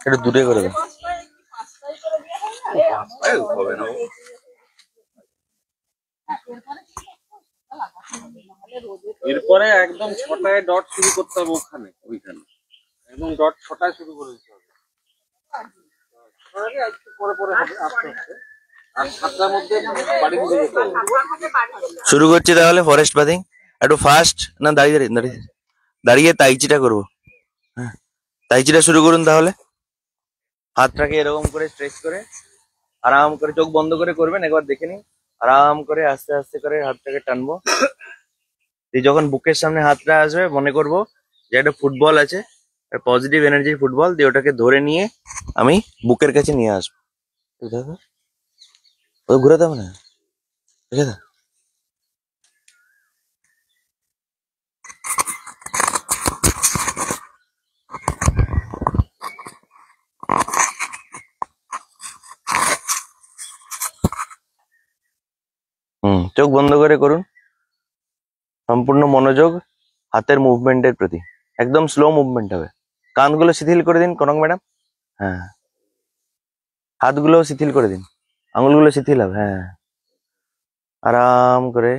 একটু দূরে করে দেন। এরপরে একদম 6টায় ডট শুরু করতে হবে, ওইখানে একদম ডট 6টায় শুরু করে দিতে হবে। আর 7টার মধ্যে বাড়ি ফিরে যেতে হবে। শুরু করছি তাহলে ফরেস্ট বাথিং। একটু ফাস্ট না দাঁড়িয়ে দাঁড়িয়ে দাঁড়িয়ে তাইচিটা করবো। হ্যাঁ, তাইচিটা শুরু করুন তাহলে। হাতটাকে এরকম করে স্ট্রেচ করে আরাম করে চোখ বন্ধ করে করবেন। একবার দেখে নিন। আরাম করে আস্তে আস্তে করে হাতটাকে টানবো। যখন বুকের সামনে হাতটা আসবে মনে করবো যে একটা ফুটবল আছে, পজিটিভ এনার্জির ফুটবল দিয়ে ওটাকে ধরে নিয়ে আমি বুকের কাছে নিয়ে আসবো। ঘুরে দেবো না, ঠিক আছে? চোখ বন্ধ করে করুন। সম্পূর্ণ মনোযোগ হাতের মুভমেন্টের প্রতি। একদম স্লো মুভমেন্ট হবে। কানগুলো শিথিল করে দিন কনক ম্যাডাম। হ্যাঁ, হাতগুলো শিথিল করে দিন, আঙুলগুলো শিথিল হবে। হ্যাঁ, আরাম করে।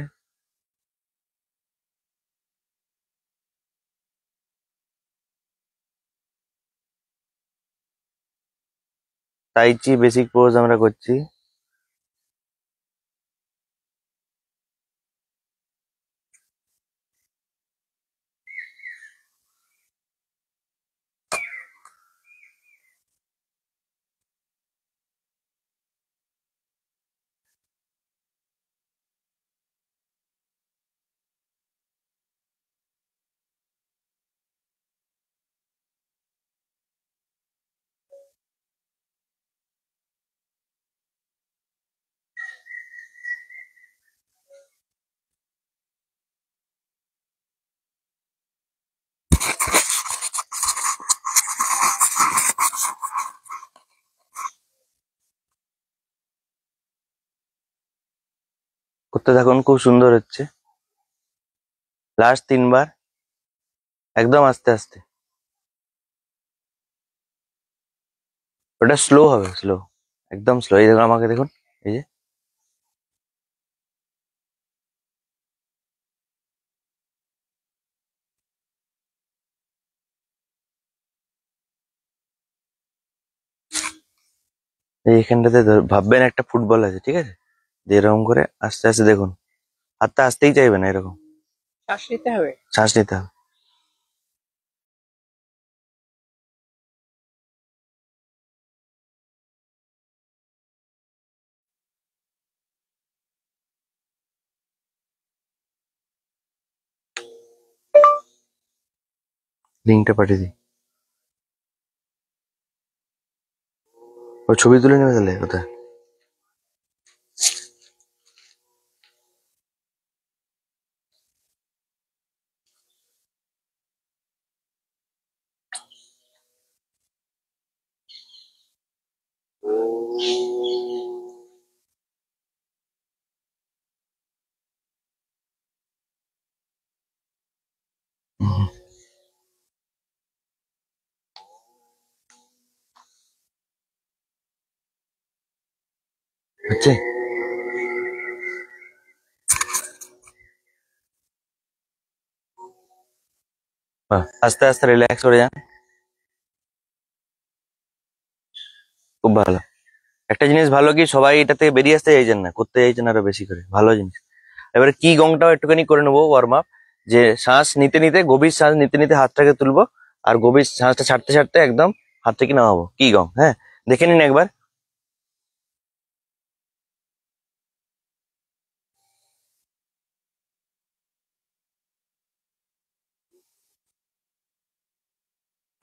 তাইচি বেসিক পোজ আমরা করছি। করতে থাকুন, খুব সুন্দর হচ্ছে। লাস্ট 3 বার, একদম আস্তে আস্তে। ওটা স্লো হবে, স্লো, একদম স্লো। এই দেখুন, আমাকে দেখুন, এই যে এইখানটাতে ভাববেন একটা ফুটবল আছে, ঠিক আছে? এরকম করে আস্তে আস্তে দেখুন, হাতটা আসতেই চাইবে না, এরকম শ্বাস নিতে হবে। শ্বাস নিতে হবে। লিঙ্কটা পাঠিয়ে দিই। ও ছবি তুলে নেবে তাহলে কোথায়? হচ্ছে? আস্তে আস্তে রিল্যাক্স করে যান। খুব ভালো। একটা জিনিস ভালো কি, সবাই এটা থেকে বেরিয়ে আসতে চাইছেন না, করতে চাইছেন আরো বেশি করে। ভালো জিনিস। এবারে কি গংটাও একটুখানি করে নেবো ওয়ার্ম আপ। যে শ্বাস নিতে নিতে, গভীর শ্বাস নিতে নিতে হাতটাকে তুলবো, আর গভীর শ্বাসটা ছাড়তে ছাড়তে একদম হাত থেকে নামাবো। কি গং, হ্যাঁ, দেখে নিন একবার।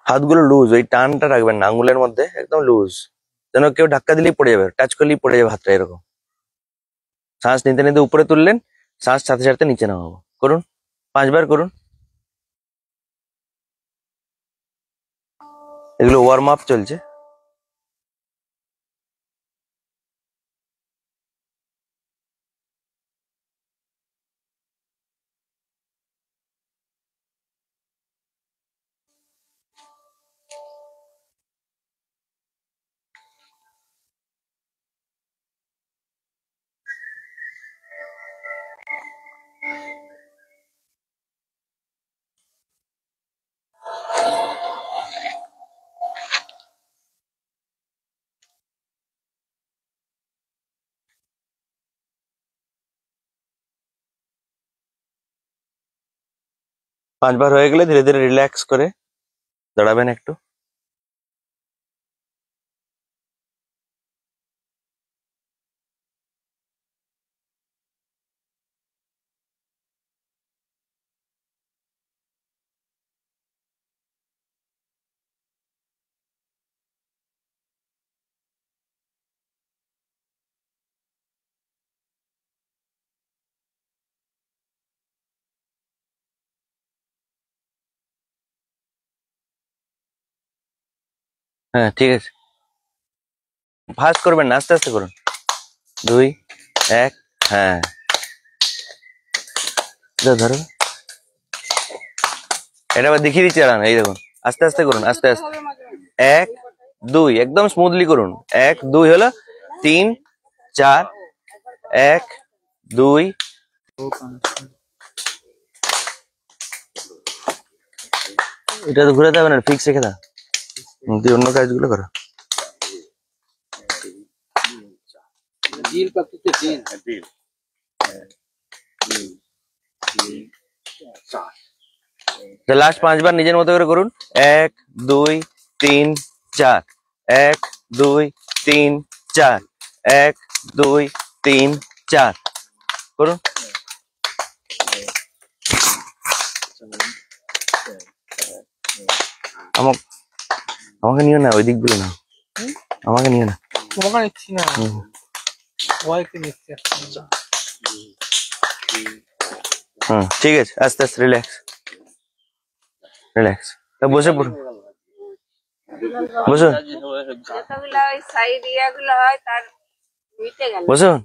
হাতগুলো লুজ, ওই টানটা রাখবেন না আঙ্গুলের মধ্যে, একদম লুজ, যেন কেউ ধাক্কা দিলেই পড়ে যাবে, টাচ করলেই পড়ে যাবে হাতটা, এরকম। শ্বাস নিতে নিতে উপরে তুললেন, শ্বাস ছাড়তে ছাড়তে নিচে নামাবো। করুন, 5বার করুন। এগুলো ওয়ার্ম আপ চলছে। 5 বার হয়ে গেলে ধীরে ধীরে রিল্যাক্স করে দাঁড়াবেন একটু। হ্যাঁ ঠিক আছে, ফাস্ট করবেন না, আস্তে আস্তে করুন। 2 1 হ্যাঁ ধরো, এটা আবার দেখিয়ে দিচ্ছি দাঁড়ান, এই দেখুন আস্তে আস্তে করুন, আস্তে আস্তে। 1 2 একদম স্মুথলি করুন। 1 2 হলো, 3 4 1 2। এটা তো ঘুরাতে হবে না, ফিক্স রেখে দাও, তুই অন্য কাজগুলো করো। লাস্ট 5 বার নিজের মতো করে করুন। 1 2 3 4 1 2 3 4 1 2 3 4 করুন। আমাকে নিও না, ওই দিকগুলো না, আমাকে নিও না। তোমাকে নিচ্ছি না, ওয়াইকে নিচ্ছি। ঠিক আছে, আস্তে আস্তে রিল্যাক্স রিল্যাক্স। তা বসে পড়ুন, বসুন বসুন,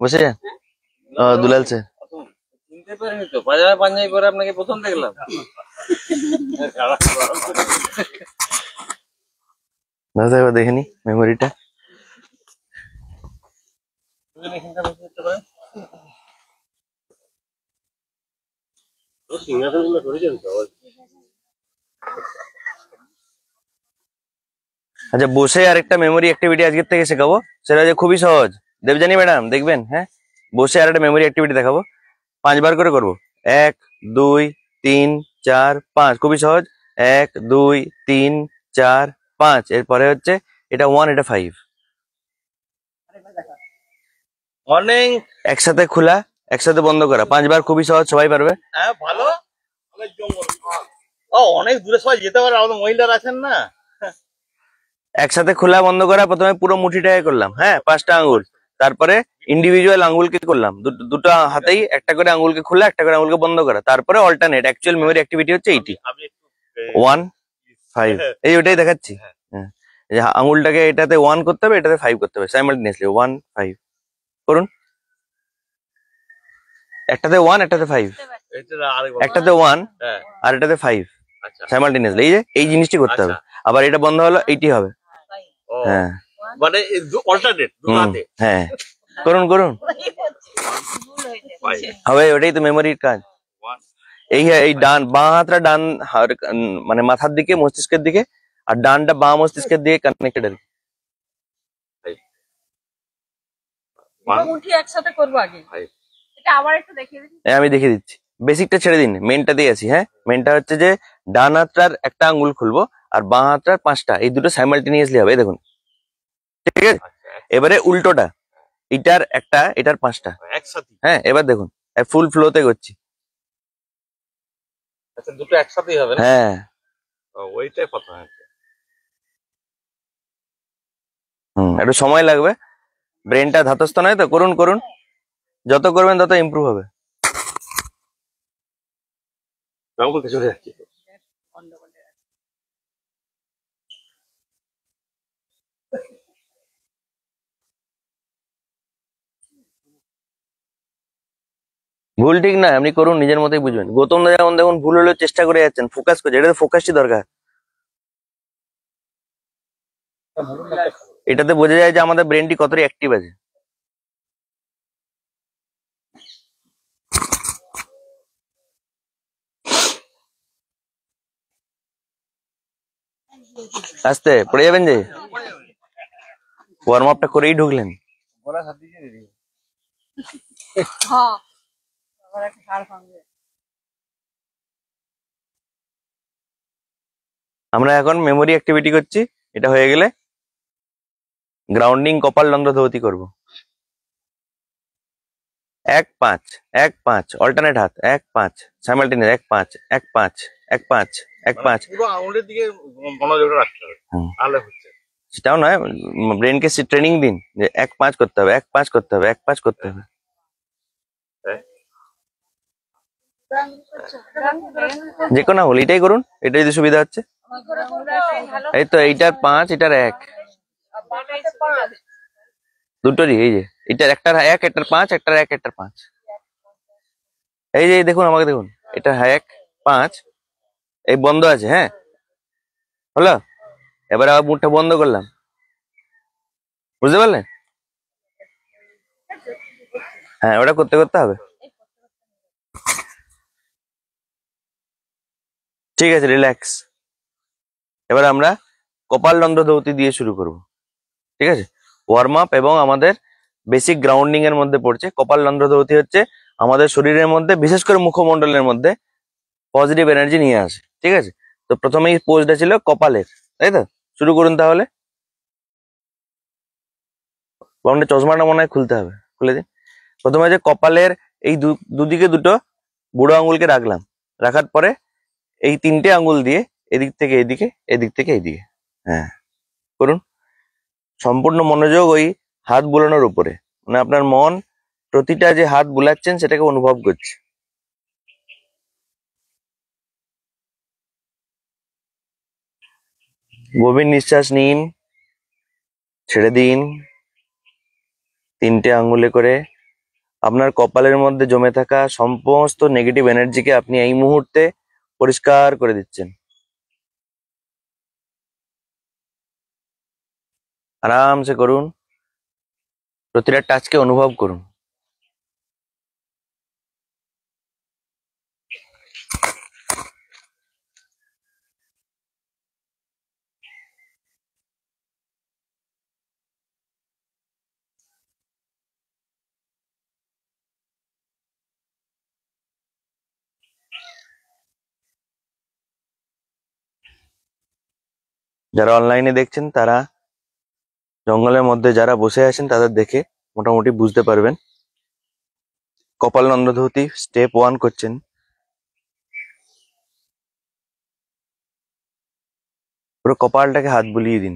বসে যান। দুলাল স্যার চিনতে পারিনি তো, পাজামা পাঞ্জাবি পরে আপনাকে প্রথম দেখলাম। দাদা একবার দেখে নি মেমোরিটা। আচ্ছা, বসে আরেকটা মেমোরি অ্যাক্টিভিটি আজকের থেকে শেখাবো, সেটা হচ্ছে খুবই সহজ। দেবজানী ম্যাডাম দেখবেন, হ্যাঁ বসে আর একটা মেমোরি অ্যাক্টিভিটি দেখাবো, 5 বার করে করবো। 1 2 3 4 5, খুবই সহজ। 1 2 3 4 5, এরপরে হচ্ছে এটা 1 এটা 5। মর্নিং। একসাথে খোলা, একসাথে বন্ধ করা, 5 বার, খুবই সহজ, সবাই পারবে। হ্যাঁ ভালো, অনেক জঙ্গল। ও অনেক দূরে সবাই যেতে পারে, আমাদের মহিলারা আছেন না। একসাথে খোলা বন্ধ করা, প্রথমে পুরো মুঠিটাকে করলাম, হ্যাঁ 5টা আঙ্গুল, তারপরে ইন্ডিভিজুয়াল আঙ্গুলকে করলাম, দুটো হাতেই একটা করে আঙ্গুলকে খোলা, একটা করে আঙ্গুলকে বন্ধ করা, তারপরে অল্টারনেট। অ্যাকচুয়াল মেমোরি অ্যাক্টিভিটি হচ্ছে এইটি। 1 5, এই ওটাই দেখাচ্ছি। হ্যাঁ, এই আঙ্গুলটাকে এটাতে 1 করতে হবে, এটাতে 5 করতে হবে সাইমালটেনিয়াসলি। 1 5 করুন। একটাতে 1 একটাতে 5, একটাতে 1 আর এটাতে 5 সাইমালটেনিয়াসলি। এই যে এই জিনিসটি করতে হবে। আবার এটা বন্ধ হলো, এইটি হবে। হ্যাঁ মানে অল্টারনেট দুটো হাতে। হ্যাঁ করুন করুন, হবে, ওটাই তো মেমোরির কাজ। এই ডান বাঁ হাতটা ডান মানে মাথার দিকে, মস্তিষ্কের দিকে, আর ডানটা বাঁ মস্তিষ্কের দিকে কানেক্টেড আর কি। একসাথে করবো আগে, এটা আবার একটু দেখিয়ে দিন। আমি দেখিয়ে দিচ্ছি, বেসিকটা ছেড়ে দিন, মেনটা দিয়ে আছি। হ্যাঁ, মেনটা হচ্ছে যে ডান হাতটার একটা আঙ্গুল খুলবো আর বাঁ হাতটার 5টা, এই দুটো সাইমালটেনিয়াসলি হবে, দেখুন ঠিক আছে। এবারে উল্টোটা, এটার একটা এটার 5টা একসাথে। হ্যাঁ, এবার দেখুন ফুল ফ্লোতে করছি। আচ্ছা, দুটো একসাথেই হবে না? হ্যাঁ ওইটাই কথা আছে। একটু সময় লাগবে, ব্রেনটা ধাতস্থ নয় তো। করুন করুন, যত করবেন তত ইমপ্রুভ হবে। চলে যাচ্ছি। ভুল ঠিক না, আপনি করুন, নিজের মতোই বুঝবেন। গৌতম দা যেমন দেখুন ভুল হলেও চেষ্টা করে যাচ্ছেন, ফোকাস করছে, এটাতে ফোকাসই দরকার। এটাতে বোঝা যায় যে আমাদের ব্রেনটি কতটা অ্যাক্টিভ আছে। আস্তে পড়ে যাবেন যে, ওয়ার্ম আপটা করেই ঢুকলেন। হ্যাঁ, আবার একটা হাড় ভাঙবে। আমরা এখন মেমোরি অ্যাক্টিভিটি করছি, এটা হয়ে গেলে গ্রাউন্ডিং কপাল লন্দ্র ধৌতি করব। 1 5 1 5 অল্টারনেট হাত, 1 5 সাইমালটেনিয়াস, 1 5 1 5 1 5 1 5। পুরো আঙুলের দিকে মনোযোগটা রাখতে হবে, হুম। তাহলে হচ্ছে। সেটাও নয়, ব্রেনকে ট্রেনিং দিন যে 1 5 করতে হবে, 1 5 করতে হবে, 1 5 করতে হবে। যে কোনো হল এটাই করুন, এটা যদি সুবিধা হচ্ছে। এই তো এইটার 5, এটার 1, দুটোরই। এই যে এটার একটার 1, একটার 5, একটার 1, একটার 5। এই যে দেখুন, আমাকে দেখুন, এটা 1 5, এই বন্ধ আছে। হ্যাঁ, হলো। এবার আবার মুখটা বন্ধ করলাম, বুঝতে পারলেন? হ্যাঁ, ওটা করতে করতে হবে। ঠিক আছে, রিল্যাক্স। এবার আমরা কপালরন্ধ্র ধৌতি দিয়ে শুরু করব। ঠিক আছে, ওয়ার্ম আপ এবং আমাদের বেসিক গ্রাউন্ডিং এর মধ্যে পড়ছে। কপালরন্ধ্র ধৌতি হচ্ছে আমাদের শরীরের মধ্যে, বিশেষ করে মুখমণ্ডলের মধ্যে পজিটিভ এনার্জি নিয়ে আসে। ঠিক আছে, তো প্রথমেই পোজটা ছিল কপালের, তাই তো? শুরু করুন তাহলে। আপনার চশমাটা মনে হয় খুলতে হবে, খুলে দিন। প্রথমে যে কপালের এই দুদিকে দুটো বুড়ো আঙুলকে রাখলাম, রাখার পরে এই 3টে আঙুল দিয়ে এদিক থেকে এদিকে, এদিক থেকে এইদিকে, হ্যাঁ করুন। সম্পূর্ণ মনোযোগ ওই হাত বুলানোর উপরে, মানে আপনার মন প্রতিটা যে হাত বুলাচ্ছেন সেটাকে অনুভব করছে। গভীর নিঃশ্বাস নিন, ছেড়ে দিন। 3টে আঙুলে করে আপনার কপালের মধ্যে জমে থাকা সমস্ত নেগেটিভ এনার্জিকে আপনি এই মুহূর্তে পরিষ্কার করে দিচ্ছেন। আরামসে করুন, প্রতিটা টাচকে অনুভব করুন। যারা অনলাইনে দেখছেন তারা জঙ্গলের মধ্যে যারা বসে আছেন তাদের দেখে মোটামুটি বুঝতে পারবেন। কপালনন্দ ধৌতি স্টেপ 1 করছেন। পুরো কপালটাকে হাত বুলিয়ে দিন।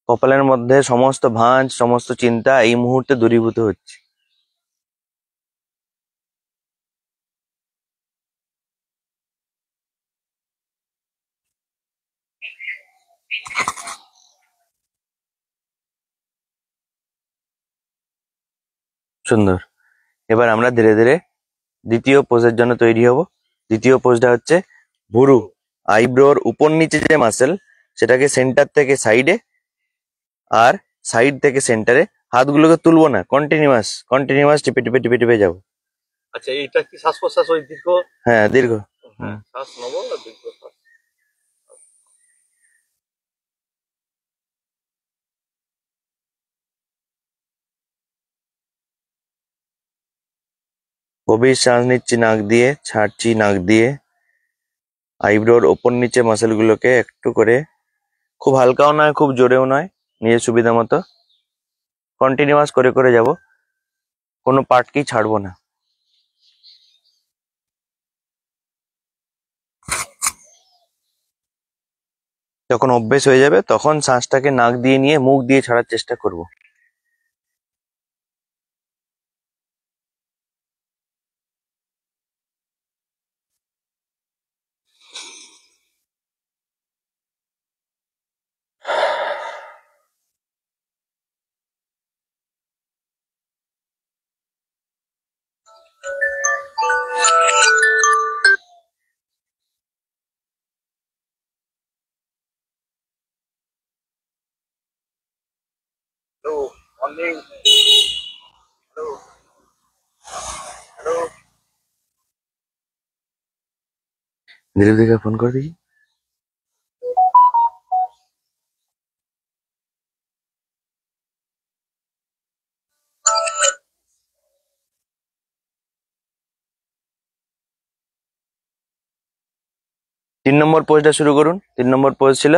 কপালের মধ্যে সমস্ত ভাঁজ, সমস্ত চিন্তা এই মুহূর্তে দূরীভূত হচ্ছে। সুন্দর। এবার আমরা ধীরে ধীরে দ্বিতীয় পোজের জন্য তৈরি হব। দ্বিতীয় পোজটা হচ্ছে ভুরু, আইব্রোর উপর নিচে যে মাসেল, সেটাকে সেন্টার থেকে সাইডে আর সাইড থেকে সেন্টারে, হাতগুলোকে তুলবো না, কন্টিনিউয়াস কন্টিনিউয়াস টিপে টিপে টিপে টিপে যাবো। আচ্ছা, এইটা কি শ্বাস প্রশ্বাস ওই দীর্ঘ? হ্যাঁ, দীর্ঘ। হ্যাঁ, শ্বাস নেবো আর দীর্ঘ শ্বাস। গভীর শ্বাস নিচ্ছি নাক দিয়ে, ছাড়ছি নাক দিয়ে। আইব্রোর ওপর নিচে মাসেল গুলোকে একটু করে, খুব হালকাও নয় খুব জোরেও নয়, নিজের সুবিধা মতো কন্টিনিউয়াস করে করে যাব, কোনো পার্টকেই ছাড়বো না। যখন অভ্যেস হয়ে যাবে তখন শ্বাসটাকে নাক দিয়ে নিয়ে মুখ দিয়ে ছাড়ার চেষ্টা করব। Hello, morning. Hello, hello. ধীরে ধীরে ফোন করে দিই। নম্বর পোজটা শুরু করুন। 3 নম্বর পোজ ছিল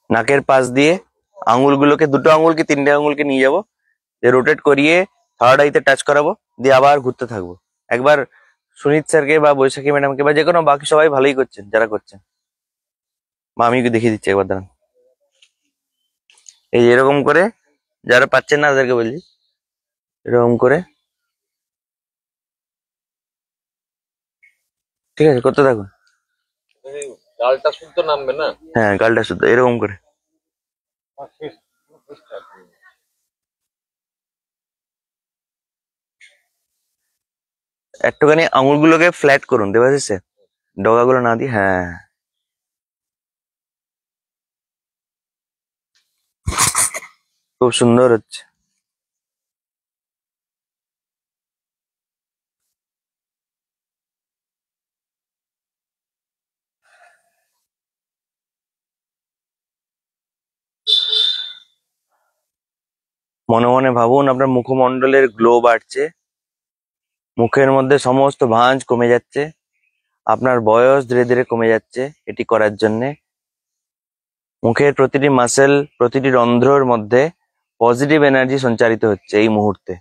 নাকের পাশ দিয়ে আঙুলগুলোকে, দুটো আঙুল কি 3টে আঙুলকে নিয়ে যাবো, দিয়ে রোটেট করিয়ে থার্ড আইতে টাচ করাবো, দিয়ে আবার ঘুরতে থাকবো। একবার সুনীত স্যারকে বা বৈশাখী ম্যাডামকে বা যে কোনো, বাকি সবাই ভালোই করছেন যারা করছেন, বা আমি দেখিয়ে দিচ্ছি একবার, দাঁড়ান। এই এরকম করে, যারা পাচ্ছেন না তাদেরকে বলছি, এরকম করে, ঠিক আছে, করতে থাকুন। ডালটা শুদ্ধ নামবে না? হ্যাঁ, গালটা শুদ্ধ, এরকম করে। একটুখানি আঙুলগুলোকে ফ্ল্যাট করুন দেবাশিসে, ডগাগুলো না দিয়ে। হ্যাঁ, খুব সুন্দর হচ্ছে। মনে মনে ভাবুন আপনার মুখমণ্ডলের গ্লো বাড়ছে, মুখের মধ্যে সমস্ত ভাঁজ কমে যাচ্ছে, আপনার বয়স ধীরে ধীরে কমে যাচ্ছে। এটি করার জন্যে মুখের প্রতিটি মাসেল, প্রতিটি রন্ধ্রর মধ্যে পজিটিভ এনার্জি সঞ্চারিত হচ্ছে এই মুহূর্তে।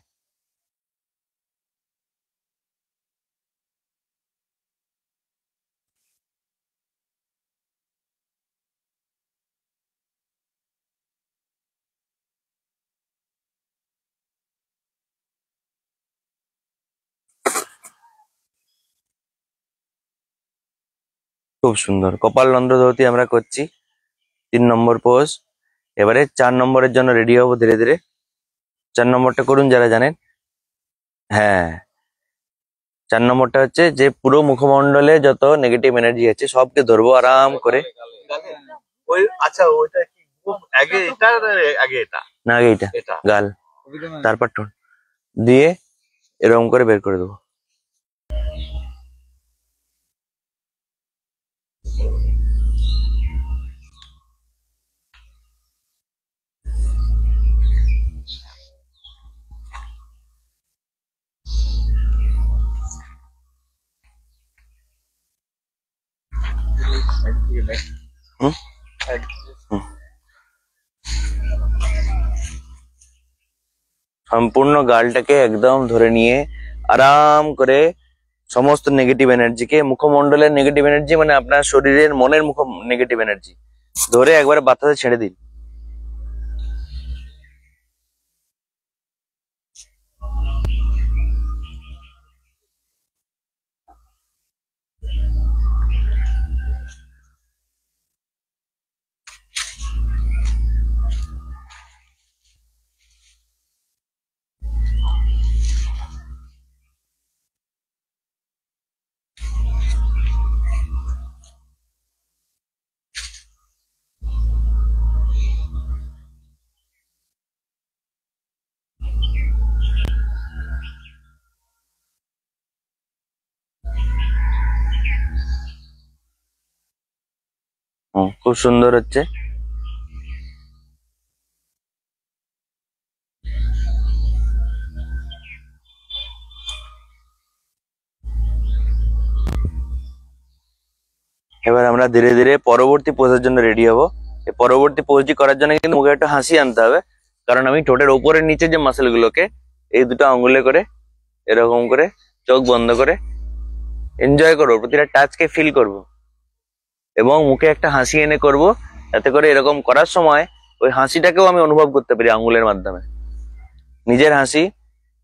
খুব সুন্দর। কপাল রন্ধ্র ধরতি আমরা করছি 3 নম্বর পোজ। এবারে 4 নম্বরের জন্য রেডি হবো ধীরে ধীরে। 4 নম্বরটা করুন যারা জানেন। হ্যাঁ, 4 নম্বরটা হচ্ছে যে পুরো মুখমণ্ডলে যত নেগেটিভ এনার্জি আছে সবকে ধরবো আরাম করে। ওই আচ্ছা, ওইটা কি খুব আগে এটা না আগে এটা? না, আগে এইটা, এটা গাল, তারপর ঠোঁট দিয়ে এরকম করে বের করে দেবো। হুম, হুম। সম্পূর্ণ গালটাকে একদম ধরে নিয়ে আরাম করে সমস্ত নেগেটিভ এনার্জিকে, মুখমণ্ডলের নেগেটিভ এনার্জি মানে আপনার শরীরের মনের নেগেটিভ এনার্জি ধরে একবারে বাতাসে ছেড়ে দিন। খুব সুন্দর হচ্ছে। এবার আমরা ধীরে ধীরে পরবর্তী পোজের জন্য রেডি হব। এই পরবর্তী পোজটি করার জন্য কিন্তু মুখে একটা হাসি আনতে হবে, কারণ আমি ঠোঁটের ওপরের নিচে যে মাসেল গুলোকে এই দুটো আঙ্গুলে করে এরকম করে চোখ বন্ধ করে এনজয় করবো, প্রতিটা টাচকে ফিল করব এবং মুখে একটা হাসি এনে করব, যাতে করে এরকম করার সময় ওই হাসিটাকেও আমি অনুভব করতে পারি আঙ্গুলের মাধ্যমে। নিজের হাসি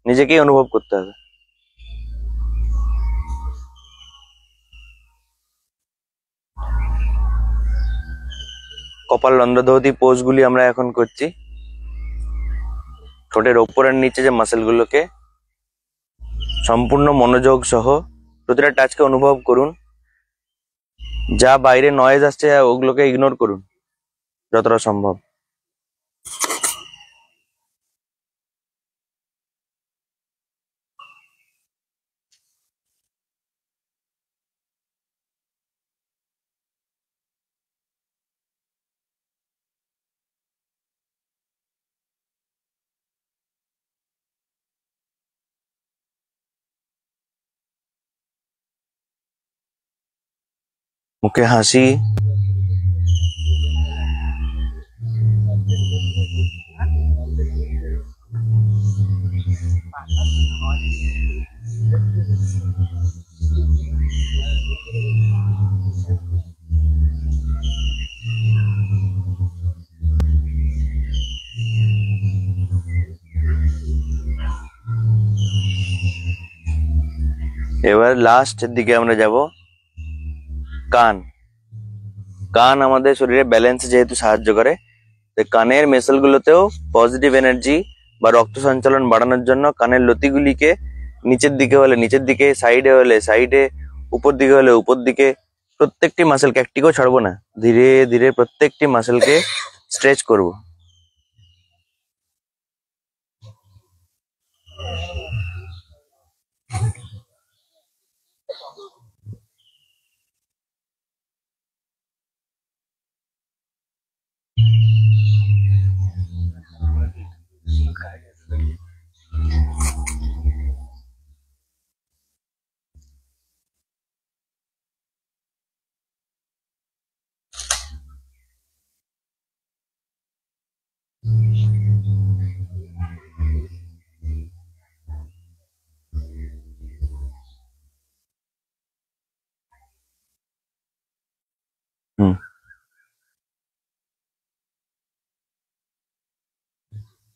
নিজেকেই অনুভব করতে হবে। কপাল রন্ধ্রধৌতি পোজ গুলি আমরা এখন করছি। ঠোঁটের ওপরের নিচে যে মাসেল গুলোকে সম্পূর্ণ মনোযোগ সহ প্রতিটা টাচকে অনুভব করুন। যা বাইরে নয়েজ আসছে ওগুলোকে ইগনোর করুন যতটা সম্ভব। মুখে হাসি। এবার লাস্টের দিকে আমরা যাব কান। কান আমাদের শরীরে ব্যালেন্সে যেহেতু সাহায্য করে, তো কানের মেসেল গুলোতেও পজিটিভ এনার্জি বা রক্ত সঞ্চালন বাড়ানোর জন্য কানের লতিগুলিকে নিচের দিকে হলে নিচের দিকে, সাইডে হলে সাইডে, উপর দিকে হলে উপর দিকে, প্রত্যেকটি মাসেলকে একটিকেও ছাড়বো না, ধীরে ধীরে প্রত্যেকটি মাসেলকে স্ট্রেচ করব।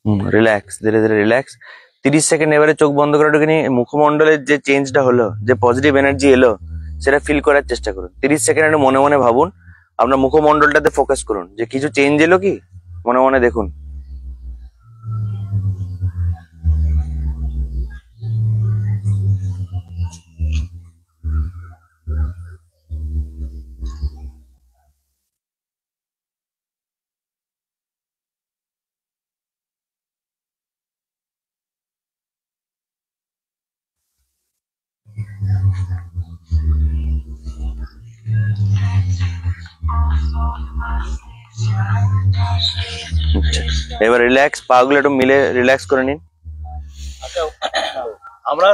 হুম রিল্যাক্স, ধীরে ধীরে রিল্যাক্স। 30 সেকেন্ড এবারে চোখ বন্ধ করে ঢুকে নিয়ে মুখমণ্ডলের যে চেঞ্জটা হলো, যে পজিটিভ এনার্জি এলো, সেটা ফিল করার চেষ্টা করুন। 30 সেকেন্ড একটু মনে মনে ভাবুন, আপনার মুখমণ্ডলটাতে ফোকাস করুন যে কিছু চেঞ্জ এলো কি, মনে মনে দেখুন। আচ্ছা, এবার রিল্যাক্স, পা গুলো একটু মিলে রিল্যাক্স করে নিন। আচ্ছা, আমরা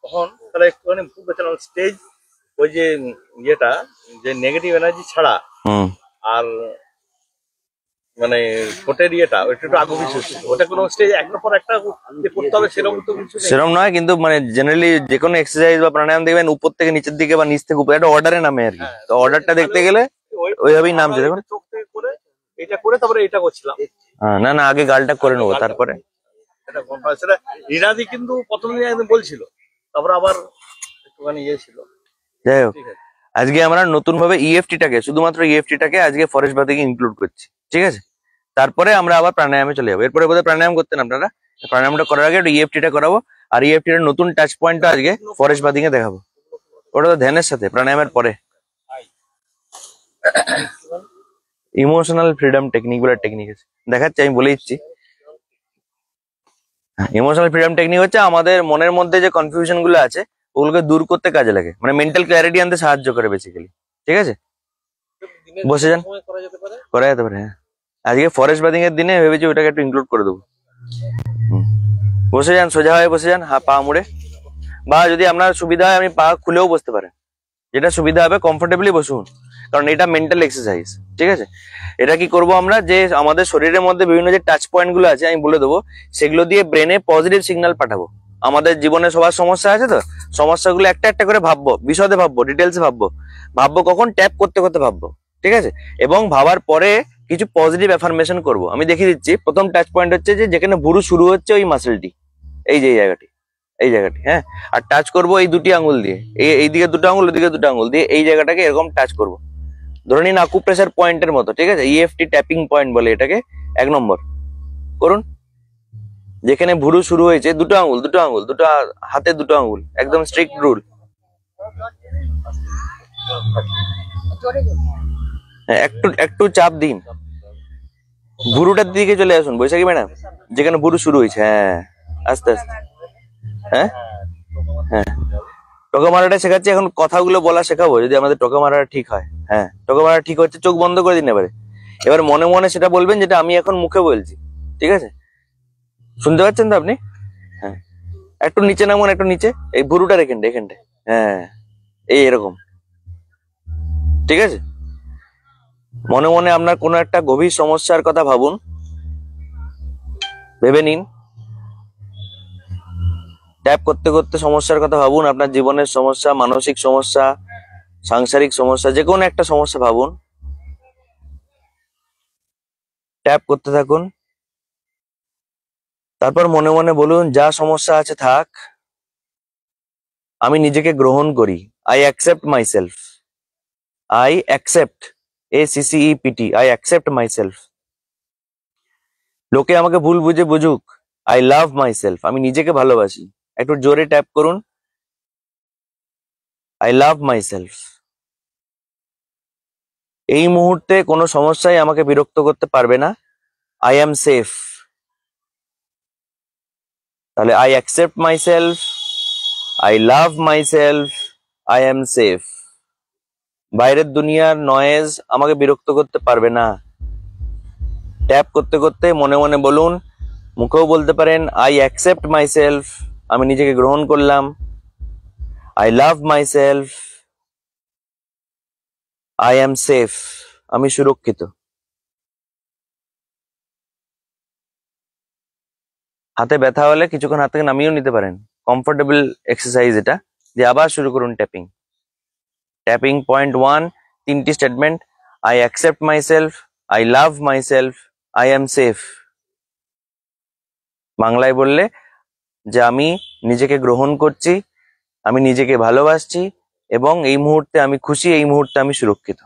তখন তাহলে একটুখানি ভুল পেছিলাম স্টেজ, ওই যে ইয়েটা, যে নেগেটিভ এনার্জি ছাড়া হুম আর মানে ঠোঁটের ইয়েটা ওইটা একটু আগে পিছু হচ্ছে। ওটা কোনো স্টেজ একটার পর একটা যে করতে হবে সেরকম তো কিছু নেই। সেরকম নয়, কিন্তু মানে জেনারেলি যে কোনো এক্সারসাইজ বা প্রাণায়াম দেখবেন উপর থেকে নিচের দিকে বা নিচ থেকে উপরে একটা অর্ডারে নামে আর কি। তো অর্ডারটা দেখতে গেলে ওইভাবেই নামছে দেখুন। চোখ থেকে করে এটা করে তারপরে এটা করছিলাম। হ্যাঁ, না না, আগে গালটা করে নেবো তারপরে। সেটা রিনাদি কিন্তু প্রথম দিন একদম বলছিল, তারপর আবার একটুখানি ইয়ে ছিল। যাই হোক, ঠিক আছে, আজকে আমরা নতুন ভাবে ইএফটিটাকে, শুধুমাত্র ইএফটিটাকে আজকে ফরেস্ট বাথিং ইনক্লুড করছি, ঠিক আছে? তারপরে আমরা আবার প্রাণায়ামে চলে যাবো। এরপরে বোধহয় প্রাণায়াম করতেন আপনারা, প্রাণায়ামটা করার আগে একটু ইএফটিটা করাবো। আর ইএফটির নতুন টাচ পয়েন্টটা আজকে ফরেস্ট বাথিং এ দেখাবো। ওটা তো ধ্যানের সাথে, প্রাণায়ামের পরে। ইমোশনাল ফ্রিডম টেকনিক বলে টেকনিক আছে, দেখাচ্ছি, আমি বলে দিচ্ছি। ইমোশনাল ফ্রিডম টেকনিক হচ্ছে আমাদের মনের মধ্যে যে কনফিউশন গুলো আছে ওগুলোকে দূর করতে কাজে লাগে, মানে মেন্টাল ক্ল্যারিটি আনতে সাহায্য করে বেসিক্যালি, ঠিক আছে? বসে যান, করা যেতে পারে। করা যেতে পারে, হ্যাঁ। আজকে ফরেস্ট বাথিং এর দিনে ভেবেছি ওটাকে একটু ইনক্লুড করে দেবো। বসে যান, সোজা হয়ে বসে যান, পা মুড়ে, বা যদি আপনার সুবিধা হয় আপনি পা খুলেও বসতে পারেন, যেটা সুবিধা হবে কমফোর্টেবলি বসুন, কারণ এটা মেন্টাল এক্সারসাইজ, ঠিক আছে? এটা কি করব আমরা, যে আমাদের শরীরের মধ্যে বিভিন্ন যে টাচ পয়েন্ট গুলো আছে আমি বলে দেবো, সেগুলো দিয়ে ব্রেনে পজিটিভ সিগন্যাল পাঠাবো। আমাদের জীবনে সবার সমস্যা আছে, তো সমস্যাগুলো একটা একটা করে ভাববো, বিশদে ভাববো, ডিটেলসে ভাববো। ভাববো কখন, ট্যাপ করতে করতে ভাববো, ঠিক আছে? এবং ভাবার পরে কিছু পজিটিভ অ্যাফার্মেশন করব। আমি দেখিয়ে দিচ্ছি। প্রথম টাচ পয়েন্ট হচ্ছে যে যেখানে ভুরু শুরু হচ্ছে ওই মাসেলটি, এই যে এই জায়গাটি, এই জায়গাটি, হ্যাঁ। আর টাচ করবো এই দুটি আঙুল দিয়ে, এইদিকে দুটো আঙুল, ওদিকে দুটো আঙুল দিয়ে এই জায়গাটাকে এরকম টাচ করবো, ধরে নিন আকুপ্রেশার পয়েন্টের মতো, ঠিক আছে? ইএফটি ট্যাপিং পয়েন্ট বলে এটাকে। 1 নম্বর করুন, যেখানে ভুরু শুরু হয়েছে দুটো আঙুল, দুটো আঙুল, দুটো হাতে দুটো আঙুল, একদম স্ট্রিক্ট রুল। একটু একটু চাপ দিন, ভুরুটার দিকে চলে আসুন বৈশাখী ম্যাডাম, যেখানে ভুরু শুরু হয়েছে, হ্যাঁ, আস্তে আস্তে, হ্যাঁ হ্যাঁ। টোকা মারাটা শেখাচ্ছি, এখন কথাগুলো বলা শেখাবো, যদি আমাদের টোকা মারাটা ঠিক হয়। হ্যাঁ, টোকা মারা ঠিক হচ্ছে, চোখ বন্ধ করে দিন এবারে। এবার মনে মনে সেটা বলবেন যেটা আমি এখন মুখে বলছি, ঠিক আছে? শুনতে পাচ্ছেন তো আপনি? হ্যাঁ, একটু নিচে নামুন, একটু নিচে, এই ভুরুটা এখানটা, হ্যাঁ, এই এরকম। ঠিক আছে? মনে মনে আপনার কোনো একটা গভীর সমস্যার কথা ভাবুন, ভেবে নিন। ট্যাপ করতে করতে সমস্যার কথা ভাবুন, আপনার জীবনের সমস্যা, মানসিক সমস্যা, সাংসারিক সমস্যা, যে কোনো একটা সমস্যা ভাবুন। ট্যাপ করতে থাকুন। তারপর মনে মনে বলুন, যা সমস্যা আছে থাক, আমি নিজেকে গ্রহণ করি। I accept my self. I accept, ACCEPT, I accept my self. লোকে আমাকে ভুল বুঝে বুঝুক, আই লাভ মাই সেলফ, আমি নিজেকে ভালোবাসি। একটু জোরে ট্যাপ করুন, আই লাভ মাই সেলফ। এই মুহূর্তে কোনো সমস্যাই আমাকে বিরক্ত করতে পারবে না, আই অ্যাম সেফ। তাহলে I accept my self, I love my self, I am safe. বাইরের দুনিয়ার নয়েজ আমাকে বিরক্ত করতে পারবে না। ট্যাপ করতে করতে মনে মনে বলুন, মুখেও বলতে পারেন, আই অ্যাকসেপ্ট মাই সেলফ, আমি নিজেকে গ্রহণ করলাম। I love my self, I am safe, আমি সুরক্ষিত। হাতে ব্যথা হলে কিছুক্ষণ হাত থেকে নামিয়েও নিতে পারেন, কমফোর্টেবল এক্সারসাইজ এটা। দিয়ে আবার শুরু করুন ট্যাপিং। ট্যাপিং পয়েন্ট 1, 3টি statement, I accept my self, I love my self, I am safe. বাংলায় বললে যে আমি নিজেকে গ্রহণ করছি, আমি নিজেকে ভালোবাসছি, এবং এই মুহূর্তে আমি খুশি, এই মুহূর্তে আমি সুরক্ষিত।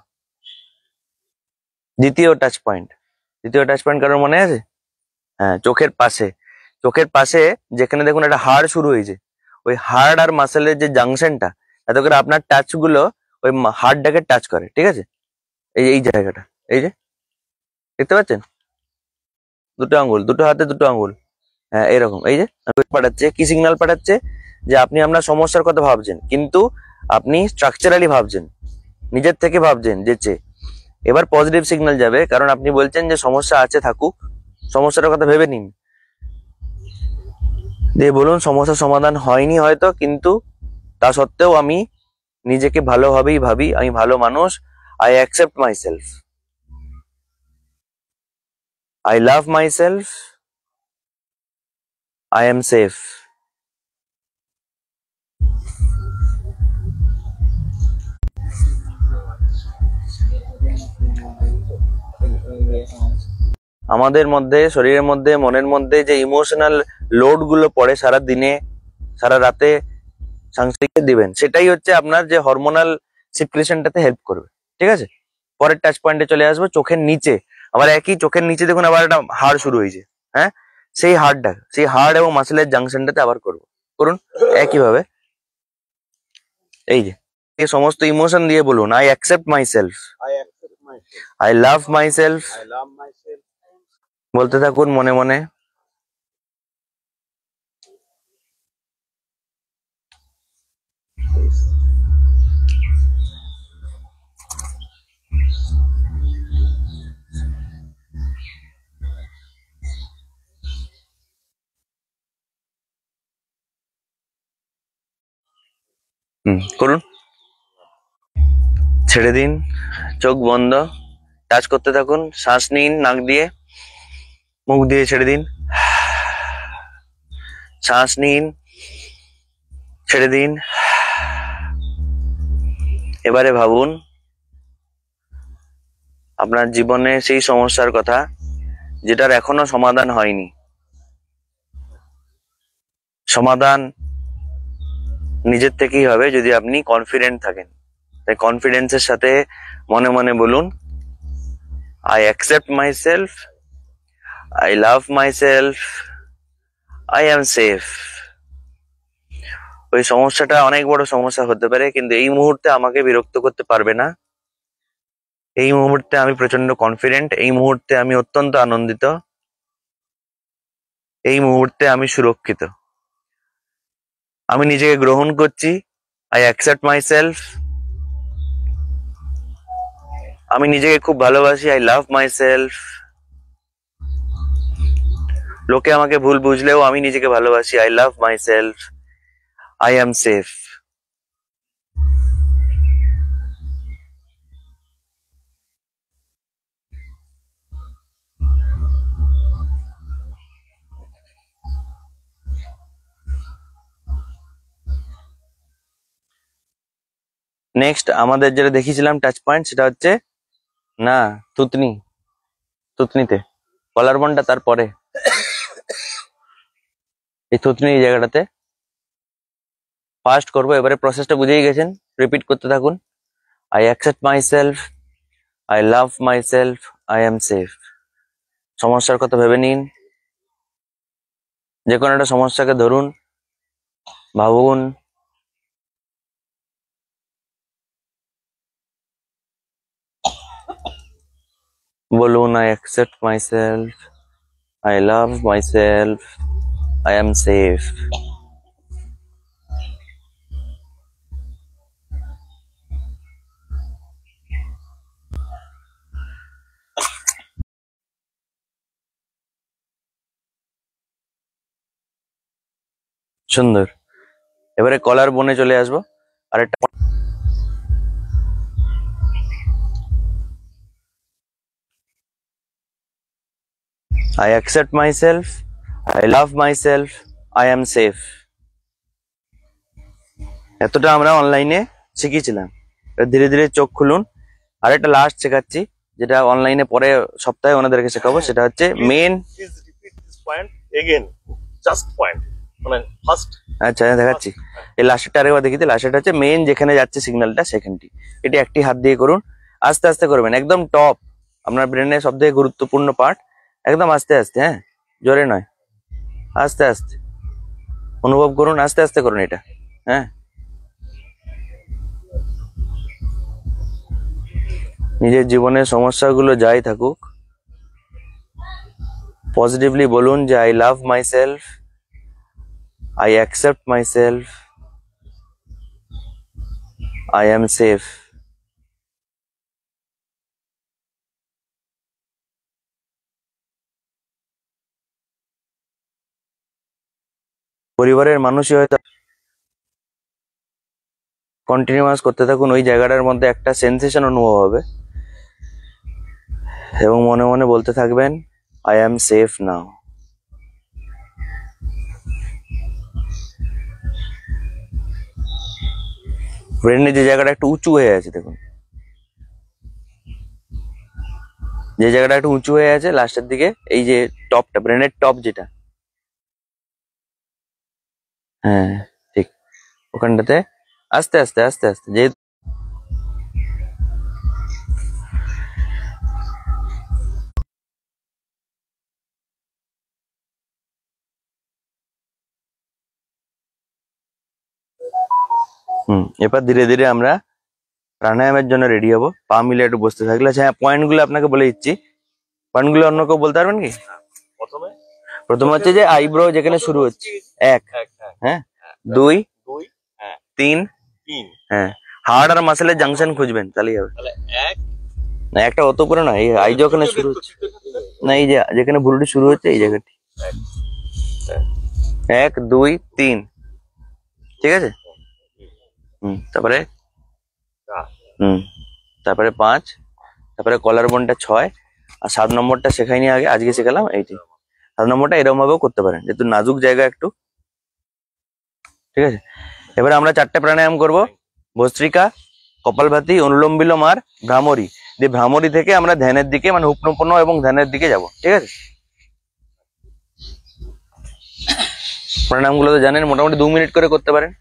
দ্বিতীয় টাচ পয়েন্ট কারোর মনে আছে? হ্যাঁ, চোখের পাশে। চোখের পাশে যেখানে দেখুন একটা হাড় শুরু হয়েছে, ওই হাড় আর মাসেলের যে জাংশনটা, এত করে আপনার টাচ গুলো ওই হাড়টাকে টাচ করে, ঠিক আছে? এই জায়গাটা, এই যে দেখতে পাচ্ছেন, দুটো আঙ্গুল, দুটো হাতে দুটো আঙ্গুল, হ্যাঁ এরকম। এই যে পাঠাচ্ছে, কি সিগন্যাল পাঠাচ্ছে? যে আপনি আপনার সমস্যার কথা ভাবছেন, কিন্তু আপনি স্ট্রাকচারালি ভাবছেন, নিজের থেকে ভাবছেন যে এবার পজিটিভ সিগন্যাল যাবে, কারণ আপনি বলছেন যে সমস্যা আছে থাকুক, সমস্যাটার কথা ভেবে নিন। দিয়ে বলুন, সমস্যার সমাধান হয়নি হয়তো, কিন্তু তা সত্ত্বেও আমি নিজেকে ভালোভাবেই ভাবি, আমি ভালো মানুষ। I accept my self, I love my self, I am safe. আমাদের মধ্যে, শরীরের মধ্যে, মনের মধ্যে যে ইমোশনাল লোড গুলো পড়ে সারা দিনে, সারা রাতে, সাংসারিক দিবেন, সেটাই হচ্ছে আপনার যে হরমোনাল সিক্রেশনটাতে হেল্প করবে, ঠিক আছে? পরের টাচ পয়েন্টে চলে আসবো, চোখের নিচে। আবার একই চোখের নিচে দেখুন আবার একটা হাড় শুরু হয়েছে, হ্যাঁ? সেই হাড় এবং মাসেলের জাংশনটাতে আবার করুন একই ভাবে। এই যে এই সমস্ত ইমোশন দিয়ে বলুন, I accept my self, I accept myself. I love my self. I love myself. বলতে থাকুন মনে মনে। করুন, ছেড়ে দিন, চোখ বন্ধ, টাচ করতে থাকুন, শ্বাস নিন নাক দিয়ে, মুখ দিয়ে ছেড়ে দিন, শ্বাস নিন, ছেড়ে দিন। এবারে ভাবুন আপনার জীবনে সেই সমস্যার কথা যেটার এখনো সমাধান হয়নি। সমাধান নিজের থেকেই হবে যদি আপনি কনফিডেন্ট থাকেন। তাই কনফিডেন্সের সাথে মনে মনে বলুন, I accept my self, I love my self, I am safe. ওই সমস্যাটা অনেক বড় সমস্যা হতে পারে, কিন্তু এই মুহূর্তে আমাকে বিরক্ত করতে পারবে না। এই মুহূর্তে আমি প্রচন্ড কনফিডেন্ট, এই মুহূর্তে আমি অত্যন্ত আনন্দিত, এই মুহূর্তে আমি সুরক্ষিত। আমি নিজেকে গ্রহণ করছি, আই অ্যাকসেপ্ট মাই সেলফ। আমি নিজেকে খুব ভালোবাসি, আই লাভ মাই সেলফ। লোকে আমাকে ভুল বুঝলেও আমি নিজেকে ভালোবাসি, I love my self, I am safe. Next আমাদের যেটা দেখিয়েছিলাম টাচ পয়েন্ট, সেটা হচ্ছে না থুতনি, থুতনিতে কলার বোনটা তারপরে এই থুতনি এই জায়গাটাতে ফার্স্ট করবো। এবারে প্রসেসটা বুঝেই গেছেন, রিপিট করতে থাকুন। I accept my self, I love my self, I am safe. সমস্যার কথা ভেবে নিন, যে কোনো একটা সমস্যাকে ধরুন, ভাবুন, বলুন I accept my self, I love my self, I am safe. সুন্দর। এবারে কলার বোনে চলে আসবো। আর একটা I accept myself, I love myself, I am safe। এতটা আমরা অনলাইনে শিখিয়েছিলাম। এবার ধীরে ধীরে চোখ খুলুন। আর একটা লাস্ট শেখাচ্ছি, যেটা অনলাইনে পরে সপ্তাহে ওনাদেরকে শেখাবো, সেটা হচ্ছে main. Please repeat this point again, just point, মানে ফার্স্ট। আচ্ছা দেখাচ্ছি, এই লাস্টেরটা আরেকবার দেখি। লাস্টেরটা হচ্ছে মেন, যেখানে যাচ্ছে সিগন্যালটা সেখানটি। এটি একটি হাত দিয়ে করুন, আস্তে আস্তে করবেন, একদম টপ, আপনার ব্রেনের সব থেকে গুরুত্বপূর্ণ পার্ট। একদম আস্তে আস্তে, হ্যাঁ, জোরে নয়, আস্তে আস্তে অনুভব করুন, আস্তে আস্তে করুন এটা, হ্যাঁ। নিজের জীবনের সমস্যাগুলো যাই থাকুক, পজিটিভলি বলুন যে I love my self, I accept my self, I am safe. পরিবারের মানুষই হয়তো কন্টিনিউয়াস করতে থাকুন, ওই জায়গাটার মধ্যে একটা সেন্সেশন অনুভব হবে, এবং মনে মনে বলতে থাকবেন আই অ্যাম সেফ নাও। ব্রেনের যে জায়গাটা একটু উঁচু হয়ে আছে, দেখুন, যে জায়গাটা একটু উঁচু হয়ে আছে লাস্টের দিকে, এই যে টপটা, ব্রেনের টপ যেটা, হ্যাঁ ঠিক ওখানটাতে আস্তে আস্তে আস্তে আস্তে, যে এবার ধীরে ধীরে আমরা প্রাণায়ামের জন্য রেডি হবো। পা মিলে একটু বসতে থাকলে। আচ্ছা, হ্যাঁ, পয়েন্ট গুলো আপনাকে বলে দিচ্ছি। পয়েন্ট গুলো অন্য কেউ বলতে পারবেন কি? প্রথমে প্রথম হচ্ছে যে আইব্রো যেখানে শুরু হচ্ছে, এক, এক, হ্যাঁ, দুই, দুই, হ্যাঁ, তিন, তিন, হ্যাঁ, হার্ড আর মাসেলের জাংশন খুঁজবেন, তাহলেই হবে। তাহলে এক, না, একটা অত করে না, এই আই যখন শুরু হচ্ছে, না, এই যে যেখানে ভুরুটি শুরু হচ্ছে এই জায়গাটি, এক, দুই, তিন, ঠিক আছে। তারপরে চার, তারপরে পাঁচ, তারপরে কলার বোনটা ছয়, আর 7 নম্বরটা শেখাইনি আগে, আজকে শেখালাম এইটি। 7 নম্বরটা এরকম ভাবেও করতে পারেন, যেহেতু নাজুক জায়গা একটু, ঠিক আছে। এবারে আমরা 4টে প্রাণায়াম করব, ভস্ত্রিকা, কপালভাতি, অনুলোম বিলোম আর ভ্রামরী। দিয়ে ভ্রামরী থেকে আমরা ধ্যানের দিকে, মানে হুপনোপনো এবং ধ্যানের দিকে যাব, ঠিক আছে। প্রাণায়ামগুলো তো জানেন, মোটামুটি 2 মিনিট করে করতে পারেন।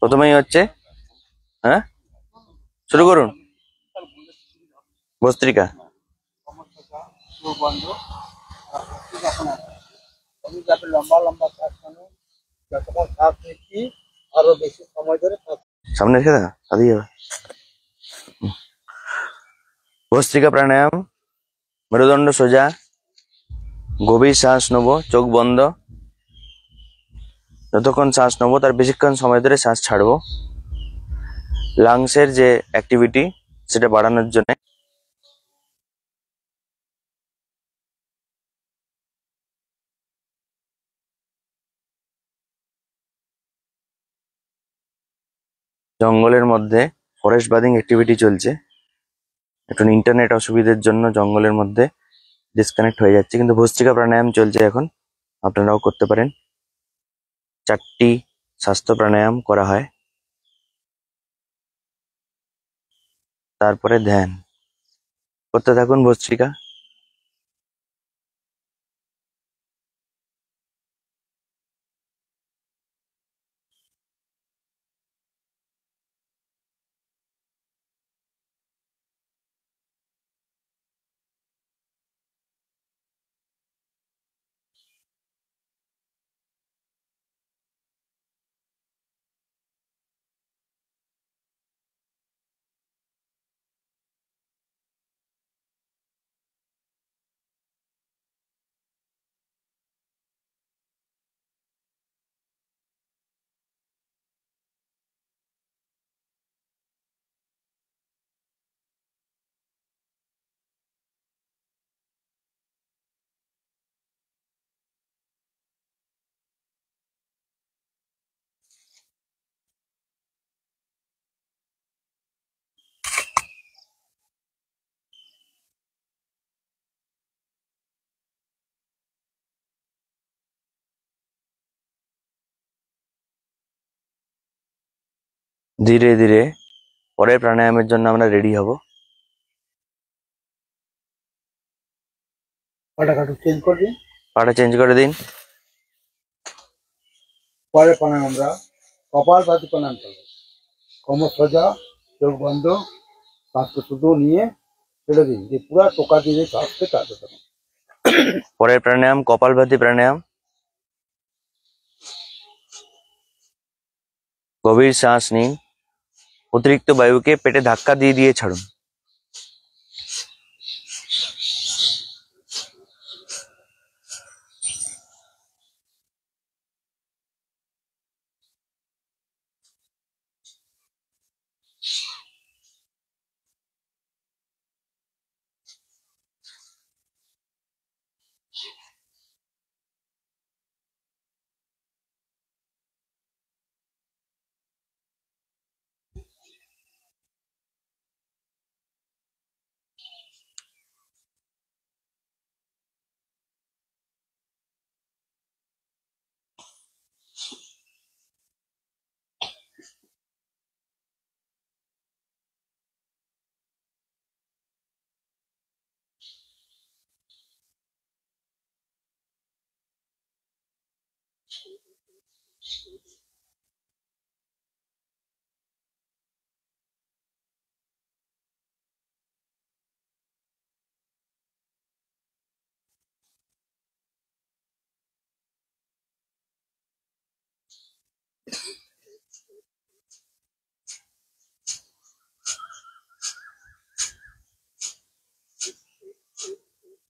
প্রথমেই হচ্ছে, হ্যাঁ, শুরু করুন, ভস্ত্রিকা। লম্বা লম্বা শ্বাস টানুন, যতক্ষণ শ্বাস নিচ্ছি আরো বেশি সময় ধরে সামনে রেখে দেখা, তাতেই হবে। ভস্ত্রিকা প্রাণায়াম, মেরুদণ্ড সোজা, গভীর শ্বাস নেবো, চোখ বন্ধ। যতক্ষণ শ্বাস নেবো তার বেশিক্ষণ সময় ধরে শ্বাস ছাড়বো, লাংসের যে অ্যাক্টিভিটি সেটা বাড়ানোর জন্য। জঙ্গলের মধ্যে ফরেস্ট বাদিং অ্যাক্টিভিটি চলছে, একটু ইন্টারনেট অসুবিধার জন্য জঙ্গলের মধ্যে ডিসকানেক্ট হয়ে যাচ্ছে, কিন্তু ভস্ত্রিকা প্রাণায়াম চলছে এখন। আপনারাও করতে পারেন। 4টি স্বাস্থ্য প্রাণায়াম করা হয়, তারপরে ধ্যান করতে থাকুন ভস্ত্রিকা। ধীরে ধীরে পরের প্রাণায়ামের জন্য আমরা রেডি হব। পাটাটা একটু চেঞ্জ করে দিন। পাটা চেঞ্জ করে দিন। পরে প্রাণায়াম আমরা কপাল ভাতি প্রাণায়াম করবো। কোমর সোজা, চোখ বন্ধ, শ্বাসকে শুধু নিয়ে ছেড়ে দিন, যে পুরা টোকা দিয়ে শ্বাসকে চালাতে থাকুন। পরের প্রাণায়াম কপালভাতি প্রাণায়াম। গভীর শ্বাস নিন, অতিরিক্ত বায়ুকে পেটে ধাক্কা দিয়ে দিয়ে ছাড়ুন।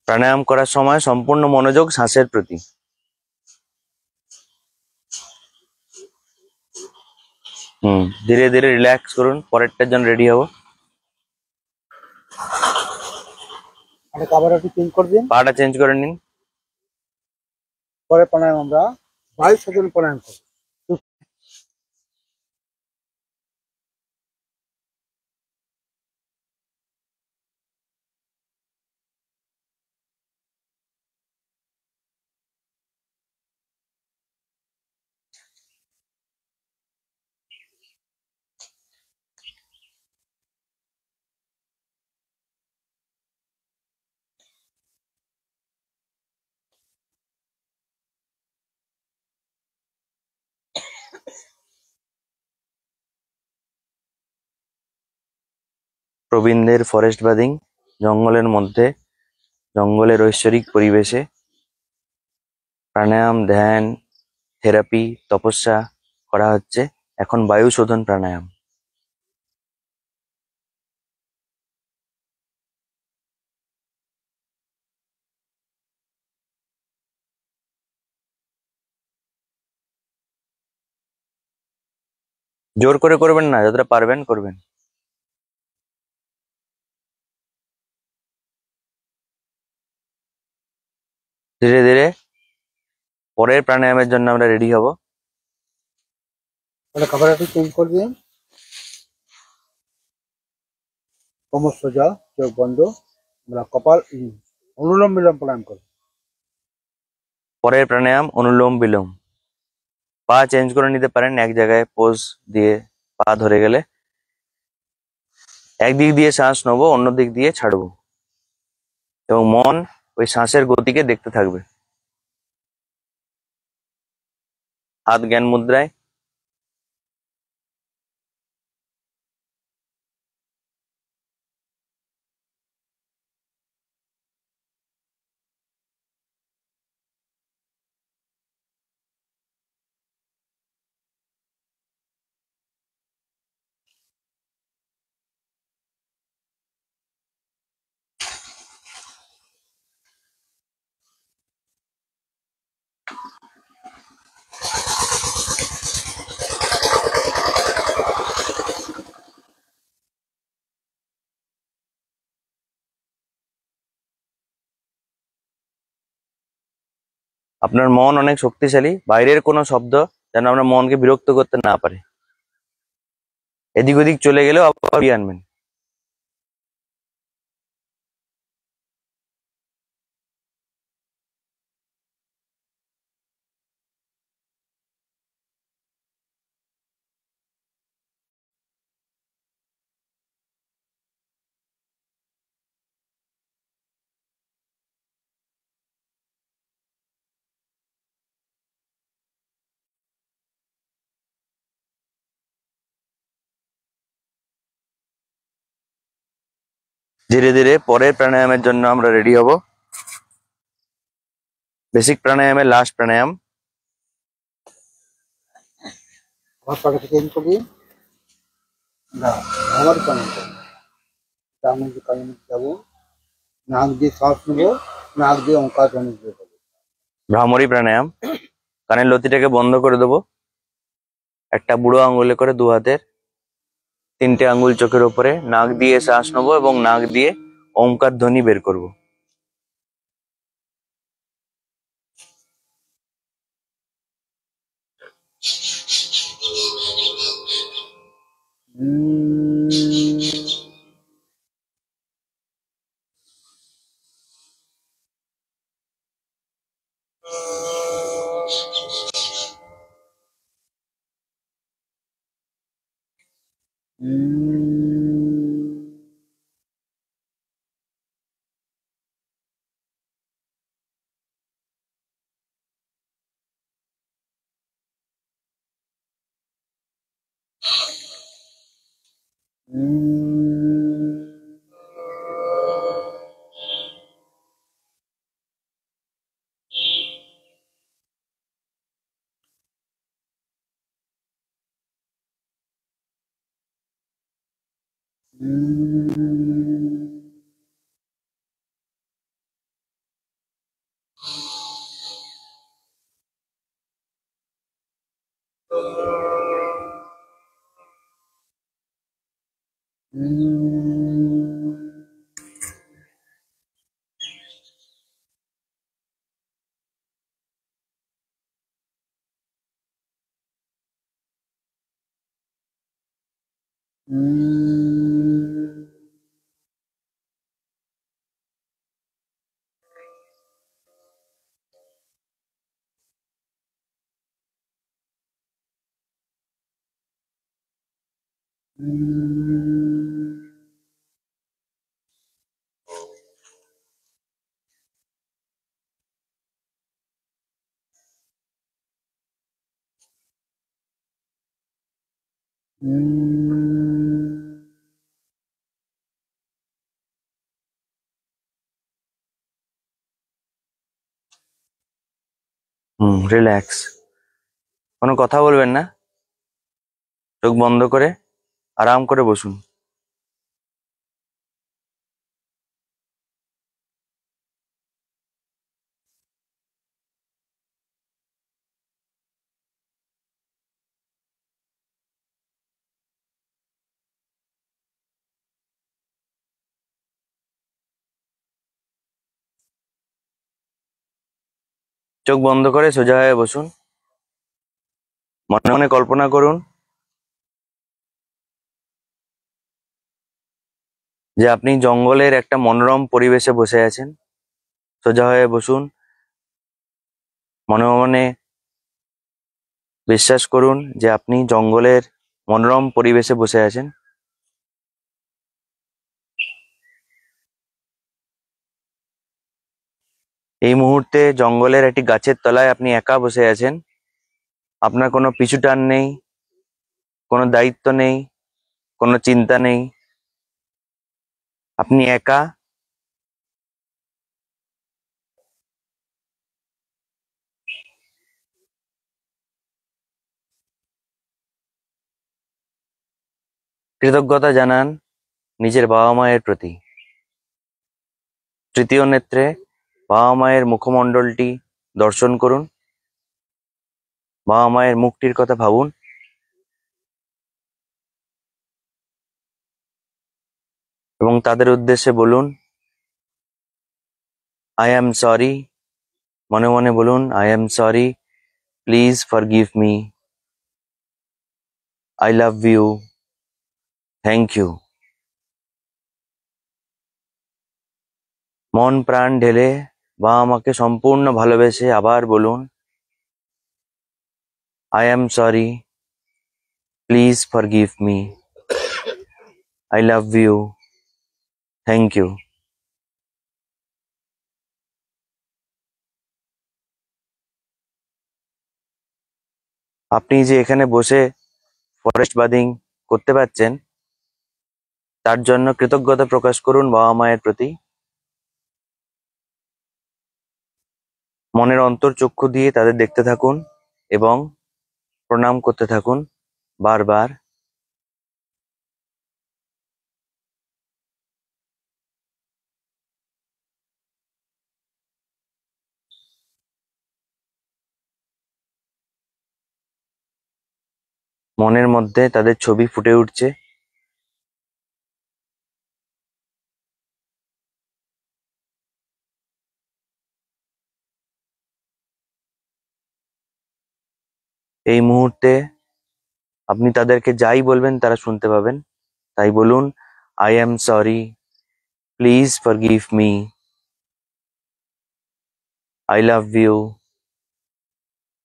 প্রাণায়াম করার সময় সম্পূর্ণ মনোযোগ শ্বাসের প্রতি। ধীরে ধীরে রিল্যাক্স করুন, পরেরটার জন্য রেডি হব। মানে কাবার একটু চেঞ্জ করে দিন। পাটা চেঞ্জ করে নিন। পরে প্রাণায়াম আমরা বায়ু শোধন প্রাণায়াম করবো। প্রবীণদের ফরেস্ট বাদিং, জঙ্গলের মধ্যে, জঙ্গলের ঐশ্বরিক পরিবেশে প্রাণায়াম, ধ্যান, থেরাপি, তপস্যা করা হচ্ছে। এখন বায়ু শোধন প্রাণায়াম। জোর করে করবেন না, যতটা পারবেন করবেন। ধীরে ধীরে পরের প্রাণায়ামের জন্য আমরা রেডি হব। তাহলে খাবার একটু চেঞ্জ করে দিন। কোমর সোজা, চোখ বন্ধ, আমরা কপাল অনুলোম বিলোম প্রাণায়াম করবো। পরের প্রাণায়াম অনুলোম বিলোম। পা চেঞ্জ করে নিতে পারেন, এক জায়গায় পোজ দিয়ে পা ধরে গেলে একদিক দিয়ে শ্বাস নেবো, অন্য দিক দিয়ে ছাড়বো এবং মন ওই শ্বাসের গতিকে দেখতে থাকবে। হাত জ্ঞান মুদ্রায়। আপনার মন অনেক শক্তিশালী, বাইরের কোনো শব্দ যেন আপনার মনকে বিরক্ত করতে না পারে। এদিক ওদিক চলে গেলেও আবার ফিরিয়ে আনবেন। ধীরে ধীরে পরের প্রাণায়ামের জন্য আমরা রেডি হব। বেসিক প্রাণায়ামের লাস্ট প্রাণায়াম। আমার পাটাকে চেঞ্জ করবি না, আমার কেমন তার মধ্যে কারণ যাবো, নাক দিয়ে শ্বাস নেবো, নাক দিয়ে ওঙ্কার ধ্বনি দিয়ে দেবো। ভ্রামরী প্রাণায়াম। কানের লতিটাকে বন্ধ করে দেবো, একটা বুড়ো আঙ্গুলে করে দু হাতের 3টে আঙ্গুল চোখের ওপরে, নাক দিয়ে শ্বাস নেবো এবং নাক দিয়ে ওমকার ধ্বনি বের করব। রিল্যাক্স। কোনো কথা বলবেন না, চোখ বন্ধ করে আরাম করে বসুন। চোখ বন্ধ করে সোজা হয়ে বসুন। মনে মনে কল্পনা করুন যে আপনি জঙ্গলের একটা মনোরম পরিবেশে বসে আছেন। সোজা হয়ে বসুন, মনে মনে বিশ্বাস করুন যে আপনি জঙ্গলের মনোরম পরিবেশে বসে আছেন। এই মুহূর্তে জঙ্গলের একটি গাছের তলায় আপনি একা বসে আছেন। আপনার কোনো পিছু টান নেই, কোনো দায়িত্ব নেই, কোনো চিন্তা নেই। আপনি একা। কৃতজ্ঞতা জানান নিজের বাবা মায়ের প্রতি। তৃতীয় নেত্রে বাবা মায়ের মুখমণ্ডলটি দর্শন করুন। বাবা মায়ের মুখটির কথা ভাবুন এবং তাদের উদ্দেশ্যে বলুন, আই অ্যাম সরি। মনে মনে বলুন, I am sorry, please forgive me, I love you, thank you. মন প্রাণ ঢেলে বাবা মাকে সম্পূর্ণ ভালোবেসে আবার বলুন, I am sorry, please forgive me, I love you, thank you. আপনি যে এখানে বসে ফরেস্ট বাদিং করতে পারছেন তার জন্য কৃতজ্ঞতা প্রকাশ করুন বাবা মায়ের প্রতি। মনের অন্তর্চক্ষু দিয়ে তাদের দেখতে থাকুন এবং প্রণাম করতে থাকুন বারবার। মনের মধ্যে তাদের ছবি ফুটে উঠছে। এই মুহূর্তে আপনি তাদেরকে যাই বলবেন তারা শুনতে পাবেন। তাই বলুন, I am sorry, please forgive me, I love you,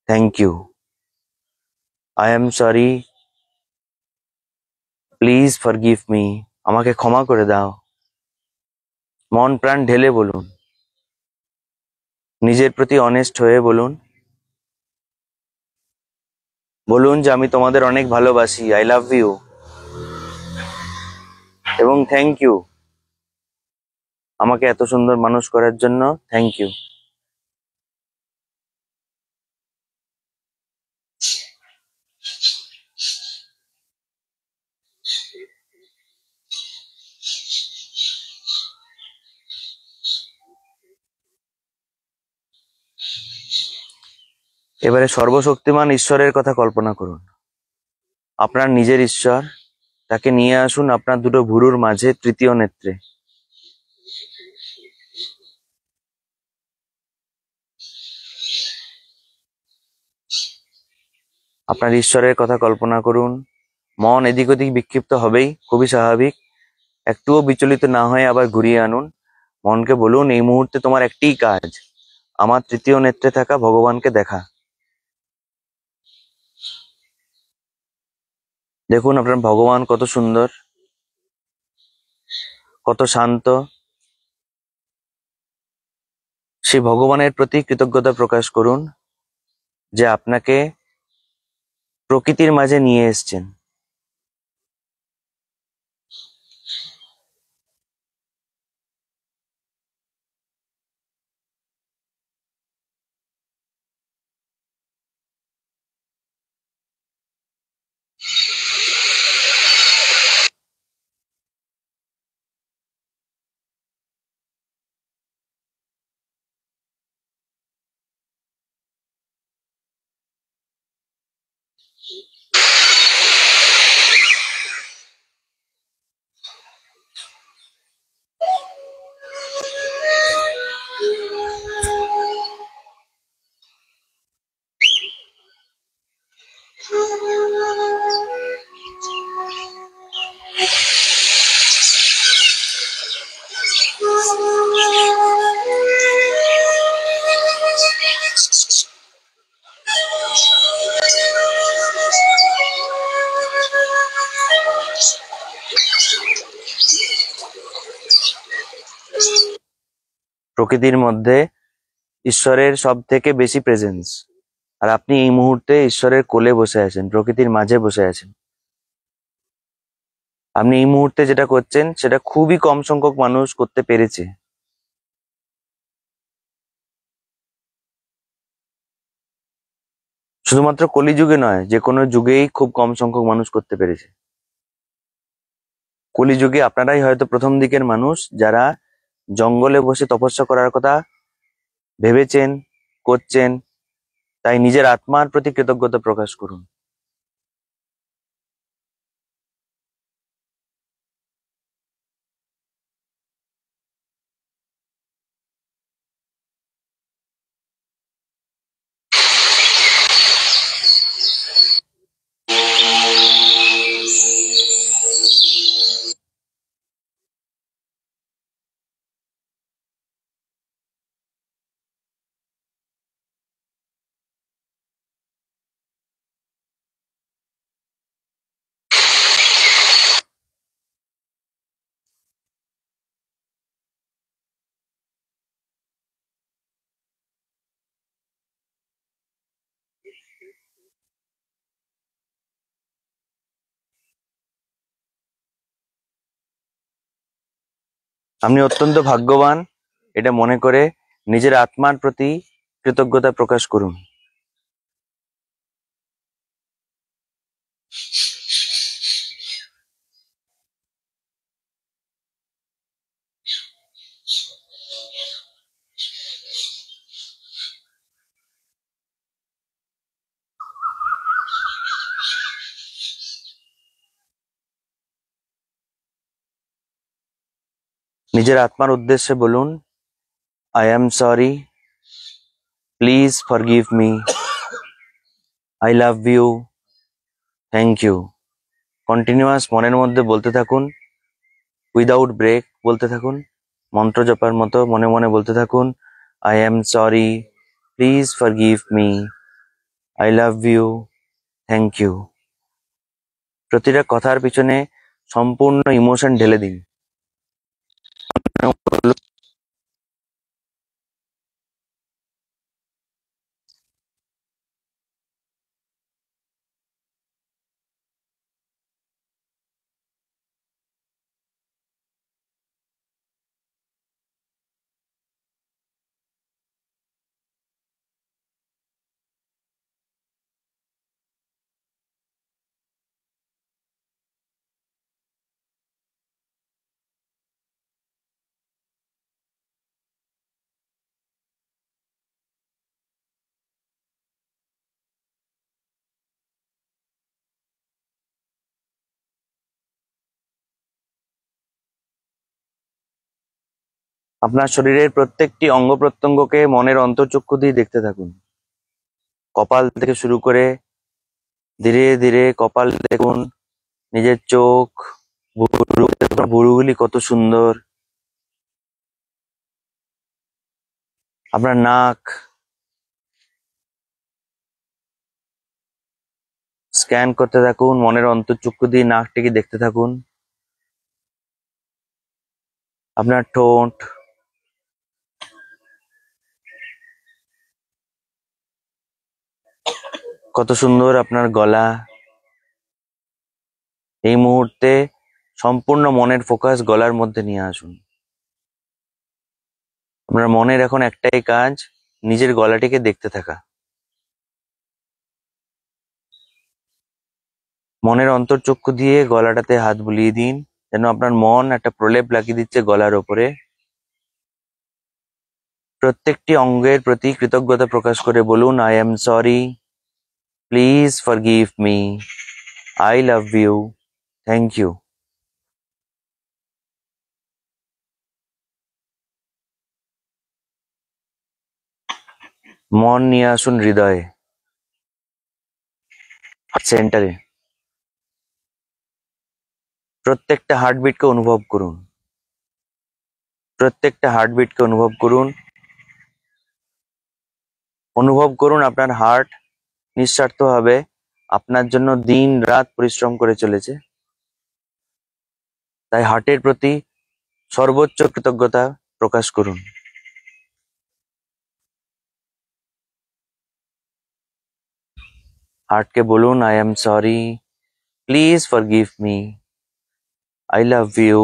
thank you. I am sorry, please forgive me, আমাকে ক্ষমা করে দাও। মন প্রাণ ঢেলে বলুন, নিজের প্রতি অনেস্ট হয়ে বলুন। বলুন যে আমি তোমাদের অনেক ভালোবাসি, আই লাভ ইউ এবং থ্যাংক ইউ, আমাকে এত সুন্দর মানুষ করার জন্য থ্যাংক ইউ। এবারে সর্বশক্তিমান ঈশ্বরের কথা কল্পনা করুন। আপনার নিজের ঈশ্বর, তাকে নিয়ে আসুন আপনার দুটো ভুরুর মাঝে তৃতীয় নেত্রে। আপনার ঈশ্বরের কথা কল্পনা করুন। মন এদিক ওদিক বিক্ষিপ্ত হবেই, খুবই স্বাভাবিক। একটুও বিচলিত না হয়ে আবার ঘুরিয়ে আনুন। মনকে বলুন, এই মুহূর্তে তোমার একটিই কাজ, আমার তৃতীয় নেত্রে থাকা ভগবানকে দেখা। দেখুন আপনার ভগবান কত সুন্দর, কত শান্ত। সেই ভগবানের প্রতি কৃতজ্ঞতা প্রকাশ করুন যে আপনাকে প্রকৃতির মাঝে নিয়ে এসছেন। প্রকৃতির মধ্যে ঈশ্বরের সব থেকে বেশি প্রেজেন্স, আর আপনি এই মুহূর্তে ঈশ্বরের কোলে বসে আছেন, প্রকৃতির মাঝে বসে আছেন। আপনি এই মুহূর্তে যেটা করছেন সেটা খুবই কম সংখ্যক মানুষ করতে পেরেছে। শুধুমাত্র কলিযুগে নয়, যে কোনো যুগেই খুব কম সংখ্যক মানুষ করতে পেরেছে। কলিযুগে আপনারাই হয়তো প্রথম দিকের মানুষ যারা জঙ্গলে বসে তপস্যা করার কথা ভেবেছেন, করছেন। তাই নিজের আত্মার প্রতি কৃতজ্ঞতা প্রকাশ করুন। আপনি অত্যন্ত ভাগ্যবান, এটা মনে করে নিজের আত্মার প্রতি কৃতজ্ঞতা প্রকাশ করুন। নিজের আত্মার উদ্দেশ্যে বলুন, I am sorry, please forgive me, I love you, thank you. Continuous মনের মধ্যে বলতে থাকুন, উইদাউট ব্রেক বলতে থাকুন, মন্ত্র জপার মতো মনে মনে বলতে থাকুন, I am sorry, please forgive me, I love you, thank you. প্রতিটা কথার পিছনে সম্পূর্ণ ইমোশন ঢেলে দিন। আপনার শরীরের প্রত্যেকটি অঙ্গ প্রত্যঙ্গকে মনের অন্তর্চক্ষু দিয়ে দেখতে থাকুন। কপাল থেকে শুরু করে ধীরে ধীরে কপাল দেখুন, নিজের চোখ, ভুরুগুলি কত সুন্দর, আপনার নাক, স্ক্যান করতে থাকুন মনের অন্তর্চক্ষু দিয়ে, নাকটিকে দেখতে থাকুন। আপনার ঠোঁট, কত সুন্দর আপনার গলা। এই মুহূর্তে সম্পূর্ণ মনের ফোকাস গলার মধ্যে নিয়ে আসুন। আপনার মনের এখন একটাই কাজ, নিজের গলাটিকে দেখতে থাকা। মনের অন্তর্চক্ষু দিয়ে গলাটাতে হাত বুলিয়ে দিন, যেন আপনার মন একটা প্রলেপ লাগিয়ে দিচ্ছে গলার ওপরে। প্রত্যেকটি অঙ্গের প্রতি কৃতজ্ঞতা প্রকাশ করে বলুন, I am sorry, please forgive me, I love you, thank you. মন নিয়ে আসুন হৃদয়ে, সেন্টারে। প্রত্যেকটা হার্টবিটকে অনুভব করুন, প্রত্যেকটা হার্টবিটকে অনুভব করুন। অনুভব করুন আপনার হার্ট নিঃস্বার্থভাবে আপনার জন্য দিন রাত পরিশ্রম করে চলেছে। তাই হার্টের প্রতি সর্বোচ্চ কৃতজ্ঞতা প্রকাশ করুন। হার্টকে বলুন I am sorry, please forgive me, I love you,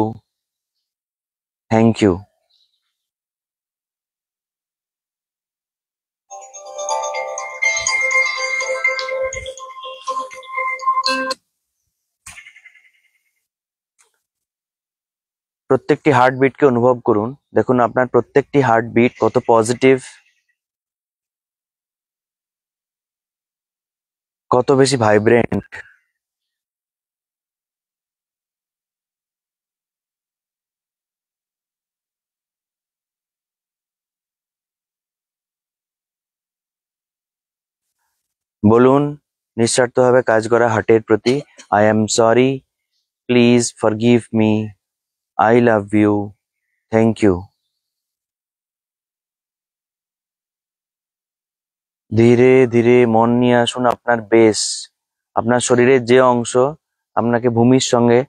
thank you. প্রত্যেকটি হার্টবিটকে অনুভব করুন। দেখুন আপনার প্রত্যেকটি হার্টবিট কত পজিটিভ, কত বেশি ভাইব্রেন্ট। বলুন নিঃস্বার্থভাবে কাজ করা হার্টের প্রতি, I am sorry, please forgive me, I love you, thank you. ধীরে ধীরে মন নিয়ে আসুন আপনার বেস, আপনার শরীরের যে অংশ আপনাকে ভূমির সঙ্গে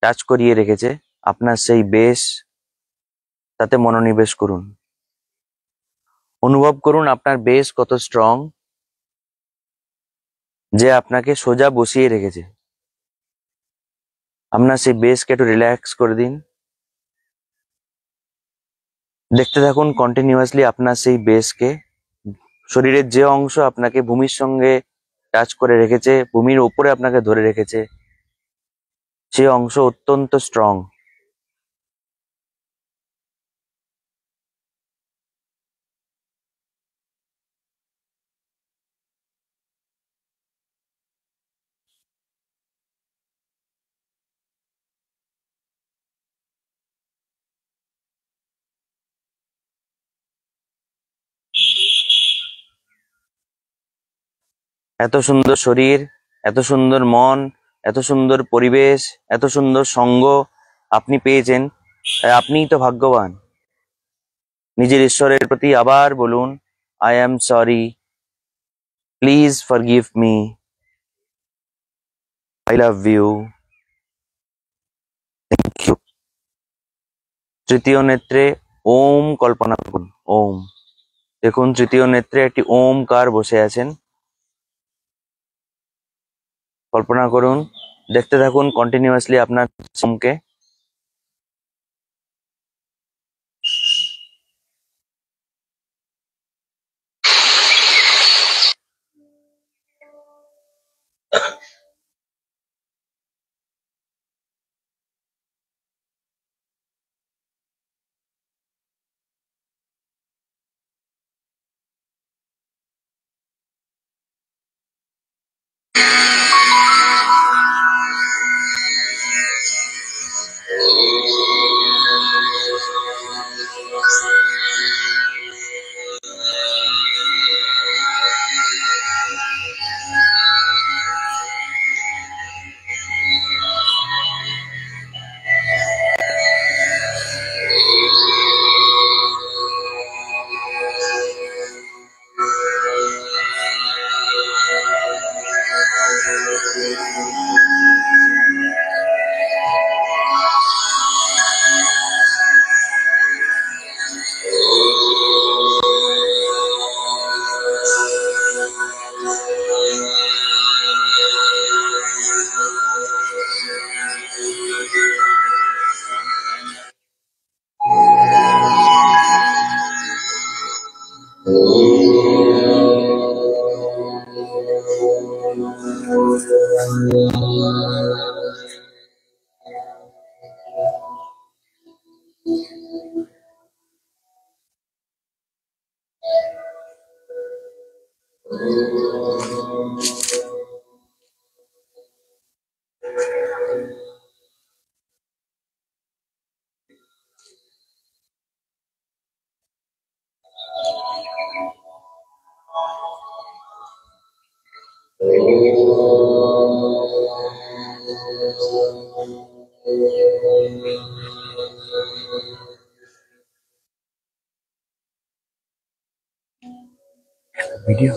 টাচ করিয়ে রেখেছে, আপনার সেই বেস, তাতে মনোনিবেশ করুন। অনুভব করুন আপনার বেস কত স্ট্রং, যে আপনাকে সোজা বসিয়ে রেখেছে। আপনার সেই বেসকে একটু রিল্যাক্স করে দিন। দেখতে থাকুন কন্টিনিউয়াসলি আপনার সেই বেসকে। শরীরের যে অংশ আপনাকে ভূমির সঙ্গে টাচ করে রেখেছে, ভূমির ওপরে আপনাকে ধরে রেখেছে, সে অংশ অত্যন্ত স্ট্রং। এত সুন্দর শরীর, এত সুন্দর মন, এত সুন্দর পরিবেশ, এত সুন্দর সঙ্গ আপনি পেয়েছেন, আপনিই তো ভাগ্যবান। নিজের ঈশ্বরের প্রতি আবার বলুন I am sorry, please forgive me, I love you, thank you. তৃতীয় নেত্রে ওম কল্পনা করুন, ওম। দেখুন তৃতীয় নেত্রে একটি ওমকার বসে আছেন, কল্পনা করুন, দেখতে থাকুন কন্টিনিউয়াসলি আপনার ওমকে। ভিডিও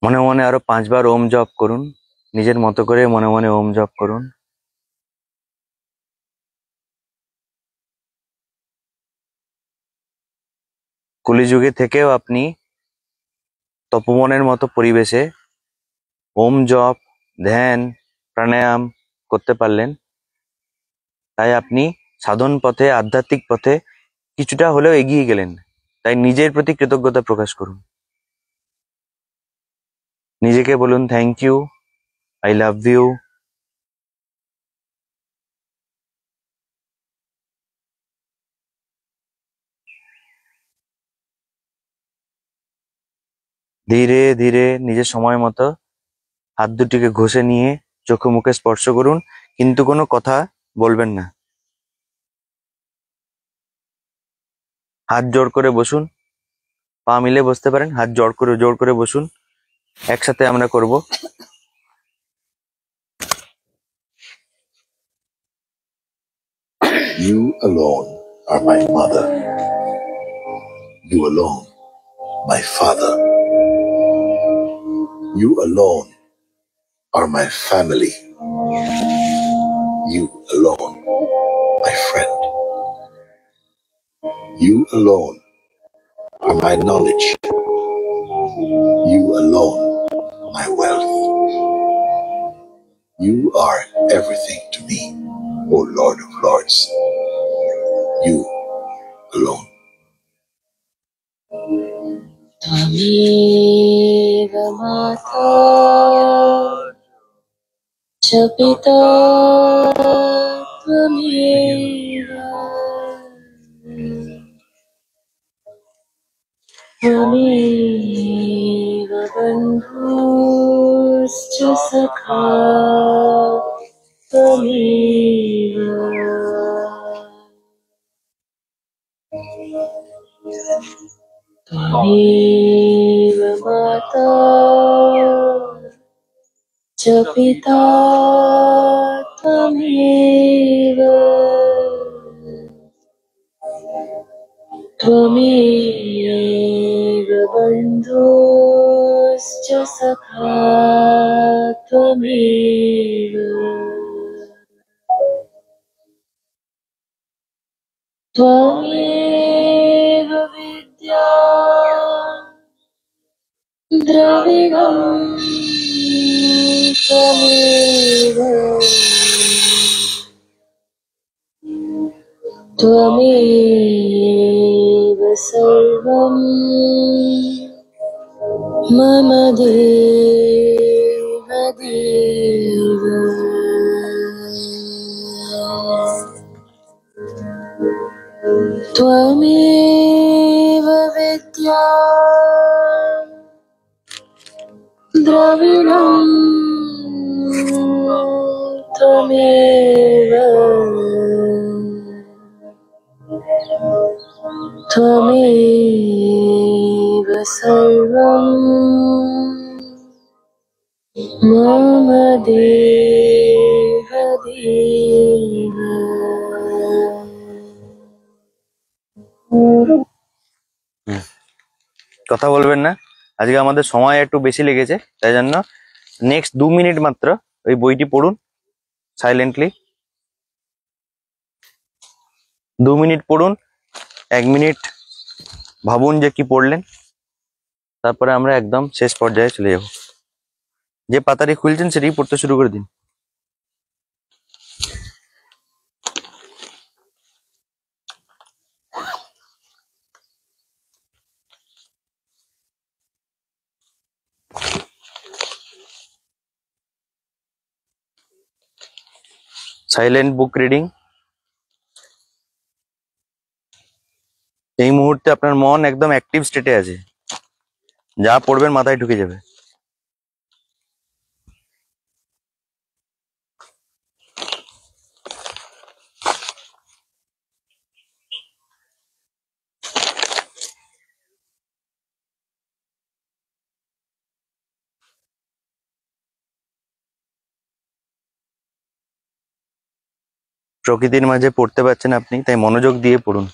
মনে মনে আরো 5 বার ওম জপ করুন, নিজের মতো করে মনে মনে ওম জপ করুন। কলিযুগে থেকেও আপনি তপোবনের মতো পরিবেশে ওম জপ, ধ্যান, প্রাণায়াম করতে পারলেন, তাই আপনি সাধন পথে, আধ্যাত্মিক পথে কিছুটা হলেও এগিয়ে গেলেন। তাই নিজের প্রতি কৃতজ্ঞতা প্রকাশ করুন, নিজেকে বলুন thank you, I love you. ধীরে ধীরে নিজের সময় মতো হাত দুটিকে ঘষে নিয়ে চোখে মুখে স্পর্শ করুন, কিন্তু কোনো কথা বলবেন না। হাত জোড় করে বসুন, পা মিলে বসতে পারেন, হাত জোড় করে বসুন। একসাথে আমরা করব। You alone are my mother. You alone, my father. You alone are my family. You alone, my friend. You alone are my knowledge. You alone, my wealth. You are everything to me, O Lord of Lords. You alone. त्वमेव माता च पिता त्वमेव त्वमेव बन्धुश्च सखा त्वमेव त्वमेव माता च पिता त्वमेव त्वमेव बन्धुश्च सखा त्वमेव त्वमेव विद्या द्रविणम् त्वमेव त्वमेव सर्वम् मम देव देव त्वमेव विद्या द्रविणम् त्वमेव त्वमेव सर्वम् मम देव देव কথা বলবেন না, আজকে আমাদের সময় একটু বেশি লেগেছে, তাই জন্য নেক্সট 2 মিনিট মাত্র ওই বইটি পড়ুন সাইলেন্টলি। 2 মিনিট পড়ুন, 1 মিনিট ভাবুন যে কি পড়লেন, তারপরে আমরা একদম শেষ পর্যায়ে চলে যাব। যে পাতাটি খুলছেন সেটি পড়তে শুরু করে দিন। Silent book reading. এই মুহূর্তে আপনার মন একদম অ্যাক্টিভ স্টেটে আছে, যা পড়বেন মাথায় ঢুকে যাবে। প্রকৃতির মাঝে পড়তে পারছেন আপনি, তাই মনোযোগ দিয়ে পড়ুন।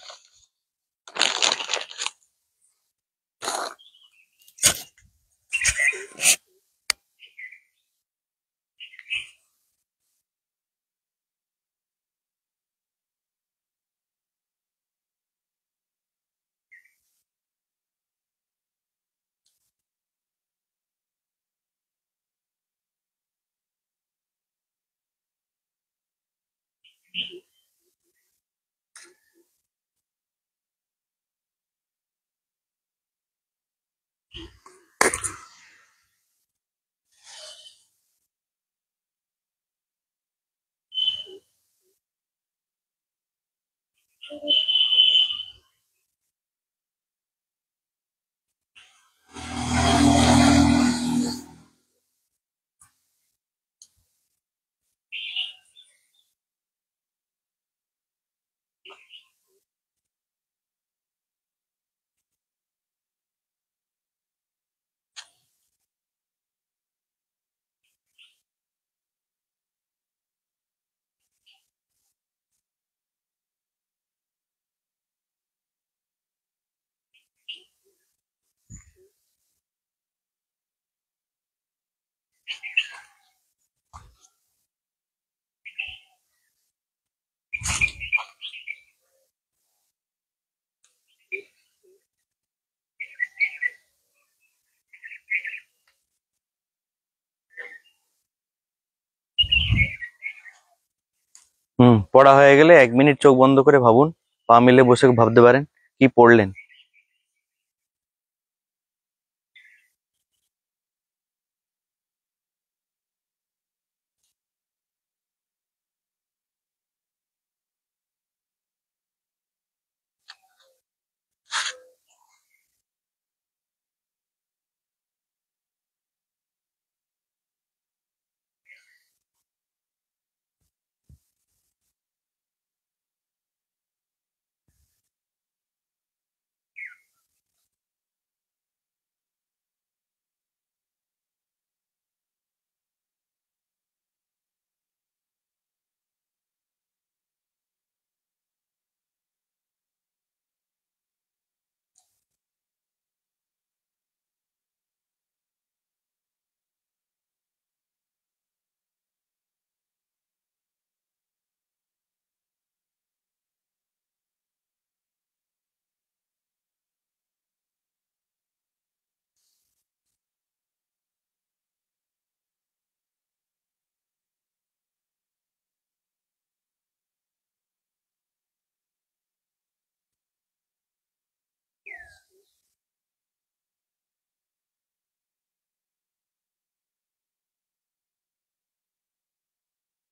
পড়া হয়ে গেলে 1 মিনিট চোখ বন্ধ করে ভাবুন, পা মিলে বসে ভাবতে পারেন কি পড়লেন।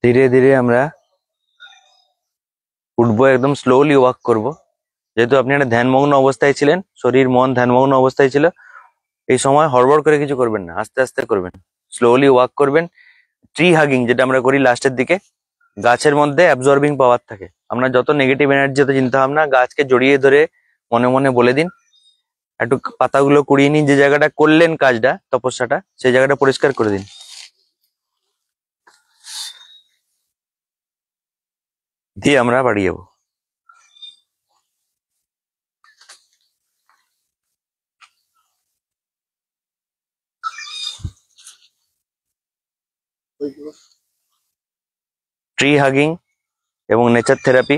ধীরে ধীরে আমরা উঠবো, একদম স্লোলি ওয়াক করব। যেহেতু আপনি একটা ধ্যানমগ্ন অবস্থায় ছিলেন, শরীর মন ধ্যানমগ্ন অবস্থায় ছিল, এই সময় হড়বড় করে কিছু করবেন না, আস্তে আস্তে করবেন, স্লোলি ওয়াক করবেন। ট্রি হাগিং যেটা আমরা করি লাস্টের দিকে, গাছের মধ্যে অ্যাবজর্বিং পাওয়ার থাকে। আমরা যত নেগেটিভ এনার্জি, যত চিন্তা ভাবনা, গাছকে জড়িয়ে ধরে মনে মনে বলে দিন, একটু পাতাগুলো কুড়িয়ে নিন, যে জায়গাটা করলেন কাজটা, তপস্যাটা, সেই জায়গাটা পরিষ্কার করে দিন। দিয়ে আমরা বাড়ি যাবো। ট্রি হাগিং এবং নেচার থেরাপি